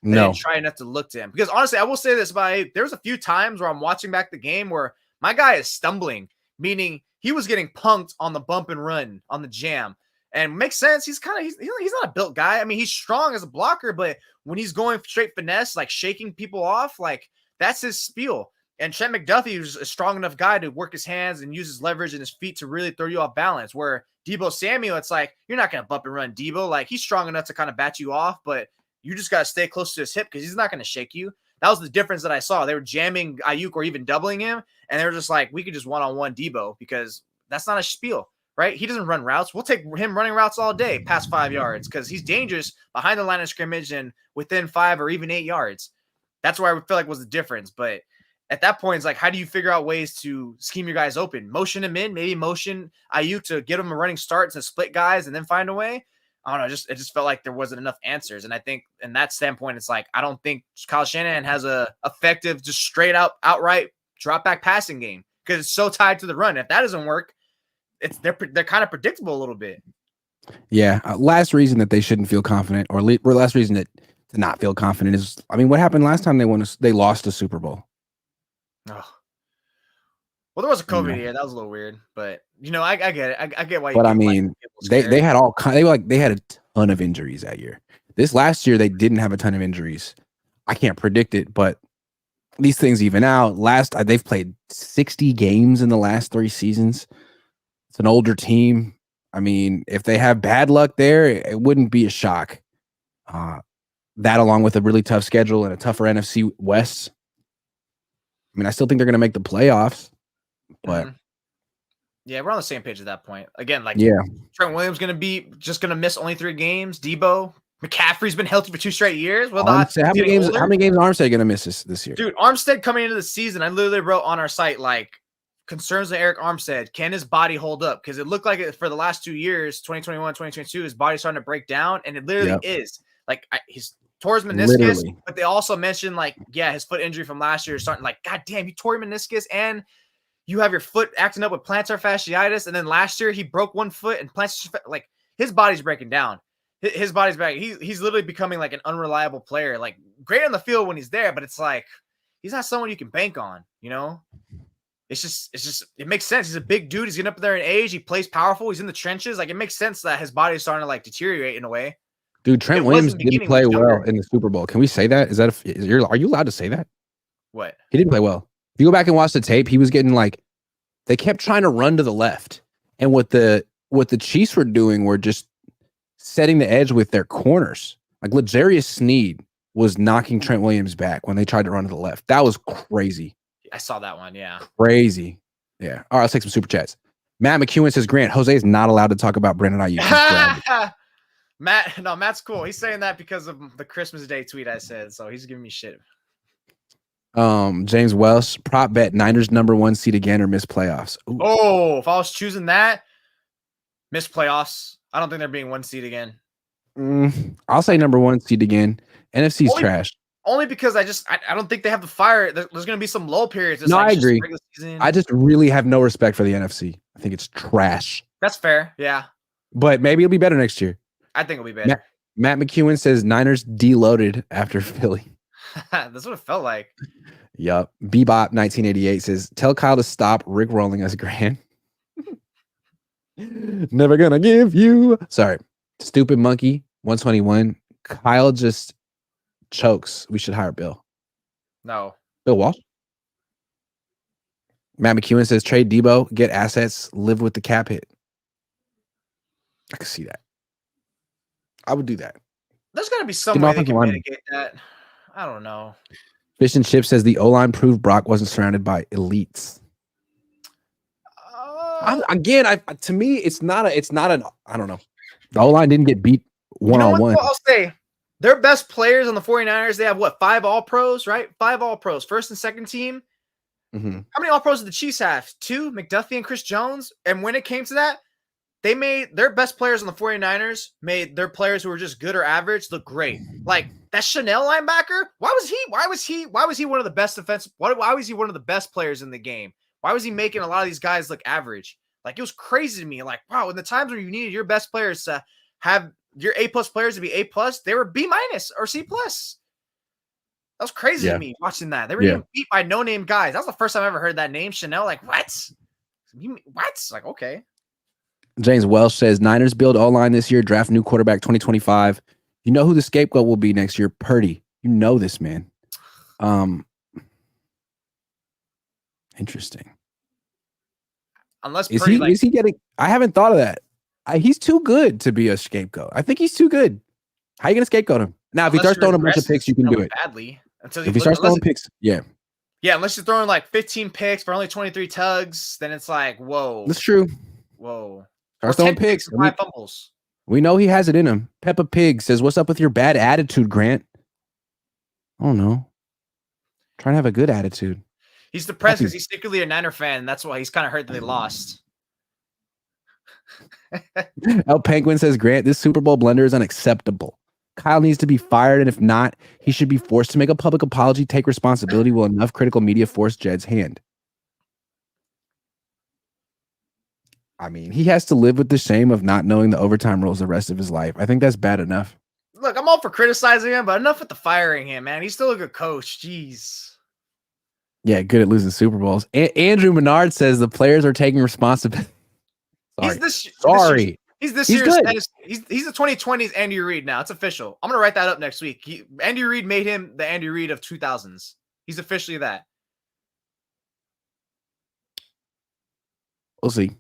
B: They didn't try enough to look to him. Because honestly, I will say this, there's a few times where I'm watching back the game where my guy is stumbling, meaning he was getting punked on the bump and run on the jam. And makes sense. He's not a built guy. I mean, he's strong as a blocker, but when he's going straight finesse, like shaking people off, like that's his spiel. And Trent McDuffie was a strong enough guy to work his hands and use his leverage and his feet to really throw you off balance. Where Deebo Samuel, it's like, you're not going to bump and run Deebo. Like, he's strong enough to kind of bat you off, but you just got to stay close to his hip because he's not going to shake you. That was the difference that I saw. They were jamming Ayuk or even doubling him, and they were just like, we could just one-on-one Deebo because that's not a spiel, right? He doesn't run routes. We'll take him running routes all day past 5 yards because he's dangerous behind the line of scrimmage and within 5 or even 8 yards. That's where I would feel like was the difference. But at that point, it's like, how do you figure out ways to scheme your guys open? Motion him in, maybe motion Ayuk to get him a running start to split guys and then find a way. I don't know. It just felt like there wasn't enough answers. And I think in that standpoint, it's like, I don't think Kyle Shanahan has a effective, just straight out, outright drop back passing game because it's so tied to the run. If that doesn't work, they're kind of predictable a little bit.
A: Yeah. Last reason that they shouldn't feel confident or last reason to not feel confident is, I mean, what happened last time they lost a Super Bowl?
B: Oh. Well, there was a COVID year. That was a little weird, but I get it. I get why.
A: But I mean, they had they had a ton of injuries that year. This last year, they didn't have a ton of injuries. I can't predict it, but these things even out. They've played 60 games in the last 3 seasons. It's an older team. I mean, if they have bad luck there, it wouldn't be a shock. That along with a really tough schedule and a tougher NFC West. I mean, I still think they're going to make the playoffs, but
B: yeah, we're on the same page at that point. Again, like
A: yeah,
B: Trent Williams going to miss only 3 games. Debo McCaffrey's been healthy for 2 straight years. Well,
A: how many games is Armstead going to miss this year?
B: Dude, Armstead coming into the season, I literally wrote on our site like concerns of Eric Armstead. Can his body hold up? Because it looked like it for the last 2 years, 2021, 2022, his body's starting to break down, and it literally is. Like he's tore his meniscus, but they also mentioned like, yeah, his foot injury from last year is starting like, God damn, you tore your meniscus and you have your foot acting up with plantar fasciitis. And then last year he broke one foot and like his body's breaking down. His body's back. He's literally becoming like an unreliable player, like great on the field when he's there, but it's like, he's not someone you can bank on, It's just, it makes sense. He's a big dude. He's getting up there in age. He plays powerful. He's in the trenches. Like it makes sense that his body is starting to like deteriorate in a way.
A: Dude, Trent Williams didn't play well in the Super Bowl. Can we say that? Are you allowed to say that?
B: What?
A: He didn't play well. If you go back and watch the tape, he was getting they kept trying to run to the left. And what the Chiefs were doing were just setting the edge with their corners. Like L'Jarius Sneed was knocking Trent Williams back when they tried to run to the left. That was crazy.
B: I saw that one, yeah.
A: Crazy. Yeah. All right, let's take some super chats. Matt McEwen says, Grant, Jose is not allowed to talk about Brandon Ayuk.
B: Matt's cool. He's saying that because of the Christmas Day tweet I said, so he's giving me shit.
A: James Welsh, prop bet Niners #1 seed again or miss playoffs. Ooh.
B: Oh, if I was choosing that, miss playoffs. I don't think they're being 1 seed again.
A: I'll say #1 seed again. NFC's trash.
B: Only because I don't think they have the fire. There's going to be some lull periods.
A: No, I agree. I just really have no respect for the NFC. I think it's trash.
B: That's fair. Yeah.
A: But maybe it'll be better next year.
B: I think it'll be better.
A: Matt McEwen says Niners deloaded after Philly.
B: That's what it felt like.
A: Yup. Bebop 1988 says, tell Kyle to stop Rick rolling us, Grant. Never gonna give you. Sorry. Stupid Monkey 121. Kyle just chokes. We should hire Bill.
B: No.
A: Bill Walsh. Matt McEwen says trade Debo, get assets, live with the cap hit. I can see that. I would do that.
B: There's got to be some way they can mitigate that. I don't know.
A: Fish and Chip says the O-line proved Brock wasn't surrounded by elites. To me, it's not an. I don't know. The O-line didn't get beat one-on-one.
B: I'll say their best players on the 49ers, they have what, 5 All-Pros, right? 5 All-Pros, first and second team.
A: Mm-hmm.
B: How many All-Pros did the Chiefs have? 2, McDuffie and Chris Jones. And when it came to that, they made their best players on the 49ers made their players who were just good or average look great. Like that Chanel linebacker, why was he one of the best defensive? Why was he one of the best players in the game? Why was he making a lot of these guys look average? Like it was crazy to me. Like, wow, in the times where you needed your best players to have your A+ players to be A+, they were B- or C+. That was crazy to me watching that. They were getting beat by no-name guys. That was the first time I ever heard that name, Chanel. Like, what? What? Like, okay.
A: James Welsh says Niners build O-line this year, draft new quarterback 2025. You know who the scapegoat will be next year? Purdy. You know this, man. Interesting.
B: Unless
A: is
B: Purdy,
A: he getting? I haven't thought of that. He's too good to be a scapegoat. I think he's too good. How are you gonna scapegoat him? Now, if he starts throwing a bunch of picks, you can do it.
B: Badly until
A: if he starts throwing picks, yeah,
B: unless you're throwing like 15 picks for only 23 tugs, then it's like, whoa,
A: that's true.
B: Whoa,
A: starts throwing picks,
B: 5 fumbles.
A: We know he has it in him. Peppa Pig says, "What's up with your bad attitude, Grant?" I don't know. Trying to have a good attitude.
B: He's depressed because he's secretly a Niner fan. And that's why he's kind of hurt that they lost.
A: El Penguin says, Grant, this Super Bowl blunder is unacceptable. Kyle needs to be fired, and if not, he should be forced to make a public apology, take responsibility. Will enough critical media force Jed's hand? I mean, he has to live with the shame of not knowing the overtime rules the rest of his life. I think that's bad enough.
B: Look, I'm all for criticizing him, but enough with the firing him, man. He's still a good coach. Jeez.
A: Yeah, good at losing Super Bowls. Andrew Menard says the players are taking responsibility.
B: Sorry. He's the 2020s Andy Reid now. It's official. I'm gonna write that up next week. Andy Reid made him the Andy Reid of 2000s. He's officially that.
A: We'll see.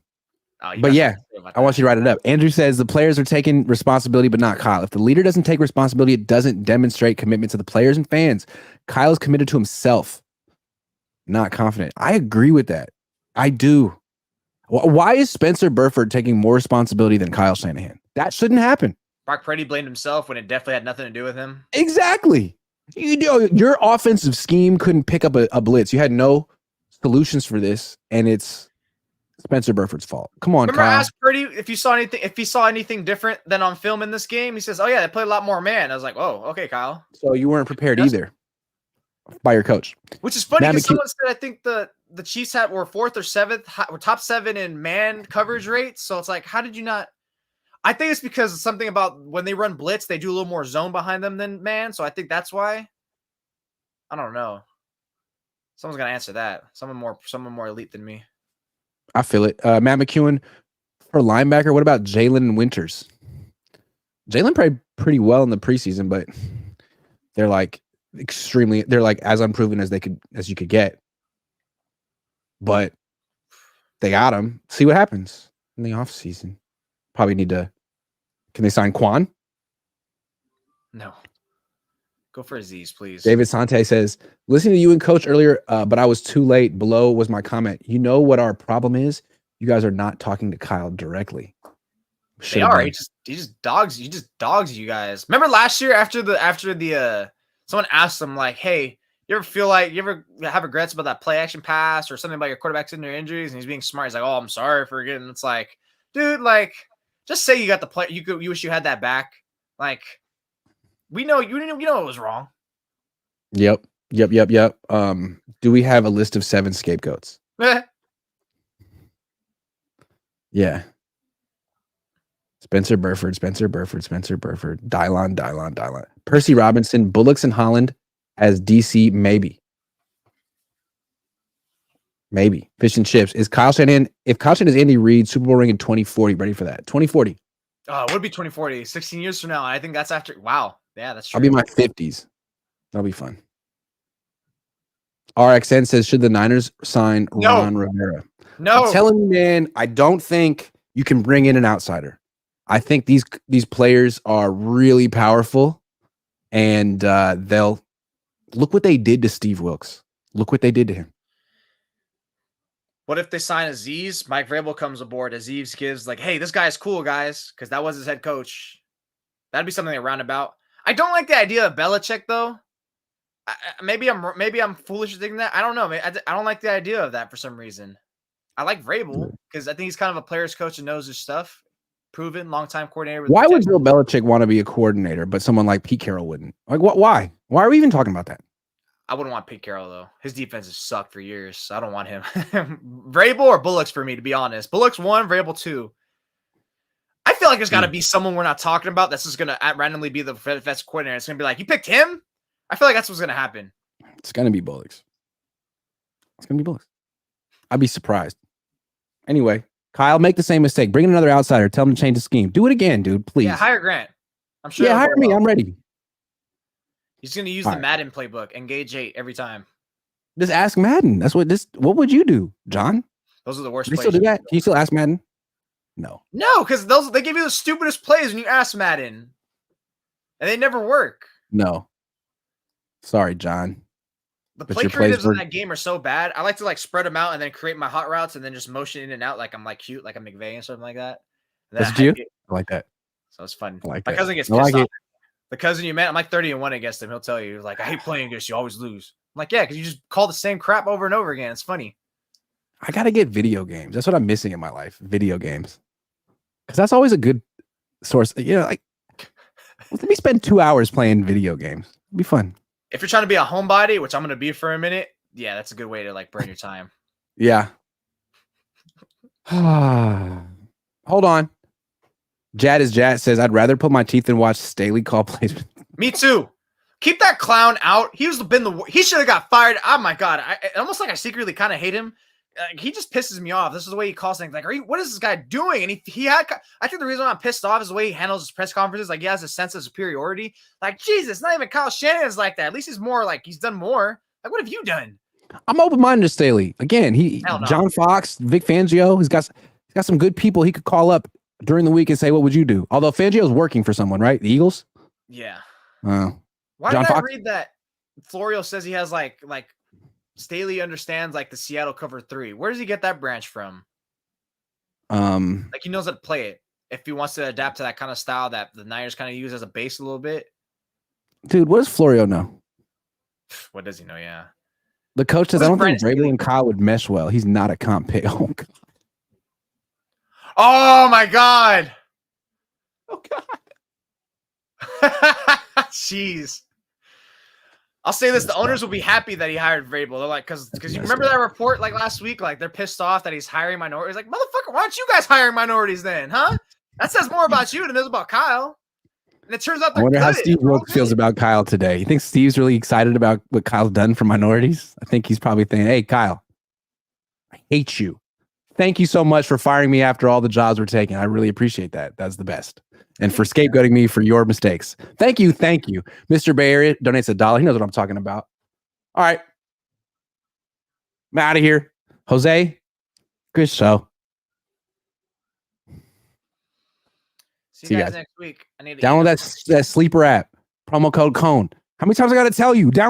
A: But yeah, I want you to write it up. Andrew says the players are taking responsibility, but not Kyle. If the leader doesn't take responsibility, it doesn't demonstrate commitment to the players and fans. Kyle is committed to himself, not confident. I agree with that. I do. Why is Spencer Burford taking more responsibility than Kyle Shanahan? That shouldn't happen.
B: Brock Purdy blamed himself when it definitely had nothing to do with him.
A: Exactly. You know, your offensive scheme couldn't pick up a blitz. You had no solutions for this, and it's Spencer Burford's fault. Come on,
B: Remember,
A: Kyle.
B: I asked Purdy if he saw anything different than on film in this game. He says, "Oh yeah, they played a lot more man." I was like, "Oh, okay, Kyle."
A: So you weren't prepared either by your coach.
B: Which is funny because someone said I think the Chiefs were 4th or 7th, were top 7 in man coverage rates. So it's like, how did you not? I think it's because something about when they run blitz, they do a little more zone behind them than man. So I think that's why. I don't know. Someone's gonna answer that. Someone more elite than me.
A: I feel it. Matt McEwen for linebacker. What about Jalen Winters? Jalen played pretty well in the preseason, but they're like they're like as unproven as you could get. But they got him. See what happens in the offseason. Probably need to. Can they sign Quan?
B: No. Go for Aziz, please.
A: David Sante says, listening to you and Coach earlier, but I was too late. Below was my comment. You know what our problem is? You guys are not talking to Kyle directly.
B: They are. He just dogs you guys. Remember last year after the someone asked him like, hey, you ever have regrets about that play action pass or something about your quarterbacks and their injuries? And he's being smart. He's like, oh, I'm sorry for getting. It's like, dude, like, just say you got the play. You wish you had that back. Like, we know you know it was wrong.
A: Yep. Do we have a list of 7 scapegoats? Yeah. Spencer Burford, Dylon. Percy Robinson, Bullocks and Holland as DC, maybe. Fish and chips. Is Kyle Shanahan, if Kyle Shanahan is Andy Reid, Super Bowl ring in 2040, ready for that? 2040.
B: Oh, it would be 2040, 16 years from now. I think that's after. Wow. Yeah, that's true.
A: I'll be in my 50s. That'll be fun. RXN says, should the Niners sign Ron Rivera?
B: No.
A: I'm telling you, man, I don't think you can bring in an outsider. I think these players are really powerful, and they'll look what they did to Steve Wilkes. Look what they did to him.
B: What if they sign Aziz? Mike Vrabel comes aboard. Aziz gives like, hey, this guy's cool, guys, because that was his head coach. That'd be something around about. I don't like the idea of Belichick, though. Maybe I'm foolish thinking that. I don't know. I don't like the idea of that for some reason. I like Vrabel because I think he's kind of a player's coach and knows his stuff. proven longtime coordinator. With
A: Why would
B: potential.
A: Bill Belichick want to be a coordinator, but someone like Pete Carroll wouldn't? Like, what? Why? Why are we even talking about that?
B: I wouldn't want Pete Carroll though. His defense has sucked for years. So I don't want him. Vrabel or Bullocks for me, to be honest. Bullocks 1, Vrabel 2. I feel like there's got to be someone we're not talking about that's just gonna randomly be the defensive coordinator. It's gonna be like, you picked him. I feel like that's what's gonna happen.
A: It's gonna be Bullocks. It's gonna be Bullocks. I'd be surprised. Anyway, Kyle, make the same mistake. Bring in another outsider. Tell him to change the scheme. Do it again, dude. Please.
B: Yeah, hire Grant. I'm sure.
A: Yeah, hire me. I'm ready.
B: He's going to use the Madden playbook. Engage 8 every time.
A: Just ask Madden. That's what this. What would you do, John?
B: Those are the worst
A: Can you
B: plays.
A: still do that? Can you still ask Madden? No.
B: No, because they give you the stupidest plays when you ask Madden, and they never work.
A: No. Sorry, John.
B: The play creatives in that game are so bad. I like to like spread them out and then create my hot routes and then just motion in and out like I'm like cute, like a McVay and something like that.
A: That's you. I like that.
B: So it's fun.
A: I like
B: my cousin gets pissed off. The cousin you met, I'm like 30-1 against him. He'll tell you like, I hate playing against you. Always lose. I'm like, yeah, because you just call the same crap over and over again. It's funny.
A: I gotta get video games. That's what I'm missing in my life. Video games, because that's always a good source. You know, like let me spend 2 hours playing video games. It'd be fun.
B: If you're trying to be a homebody, which I'm gonna be for a minute, yeah, that's a good way to like burn your time.
A: Yeah. Hold on. Jad says, I'd rather put my teeth and watch Staley call plays.
B: Me too. Keep that clown out. He should have got fired. Oh my god! I almost like I secretly kind of hate him. He just pisses me off. This is the way he calls things. Like, what is this guy doing? And he had. I think the reason I'm pissed off is the way he handles his press conferences. Like, he has a sense of superiority. Like, Jesus, not even Kyle Shanahan's like that. At least he's more like he's done more. Like, what have you done?
A: I'm open-minded to Staley. Again, John Fox, Vic Fangio. He's got some good people he could call up during the week and say, what would you do? Although Fangio's working for someone, right? The Eagles?
B: Yeah.
A: Why
B: did I read that Florio says he has like Staley understands like the Seattle cover 3? Where does he get that branch from? Like he knows how to play it. If he wants to adapt to that kind of style that the Niners kind of use as a base a little bit.
A: Dude, what does Florio know?
B: What does he know? Yeah.
A: The coach says, I don't think Vrabel and Kyle would mesh well. He's not a comp pick. Oh, God.
B: Oh, my God. Oh, God. Jeez. I'll say this: the owners will be happy that he hired Vrabel. They're like, because you remember that report like last week, like they're pissed off that he's hiring minorities. Like, motherfucker, why aren't you guys hiring minorities then, huh? That says more about you than it does about Kyle. And it turns out
A: I wonder how Steve Wilkes feels about Kyle today. You think Steve's really excited about what Kyle's done for minorities? I think he's probably thinking, hey, Kyle, I hate you. Thank you so much for firing me after all the jobs were taken. I really appreciate that. That's the best. And for scapegoating me for your mistakes. Thank you. Thank you. Mr. Bay Area donates $1. He knows what I'm talking about. All right. I'm out of here. Jose, good show.
B: See you guys next week. I need to
A: download that sleeper app. Promo code Cohn. How many times I got to tell you? Download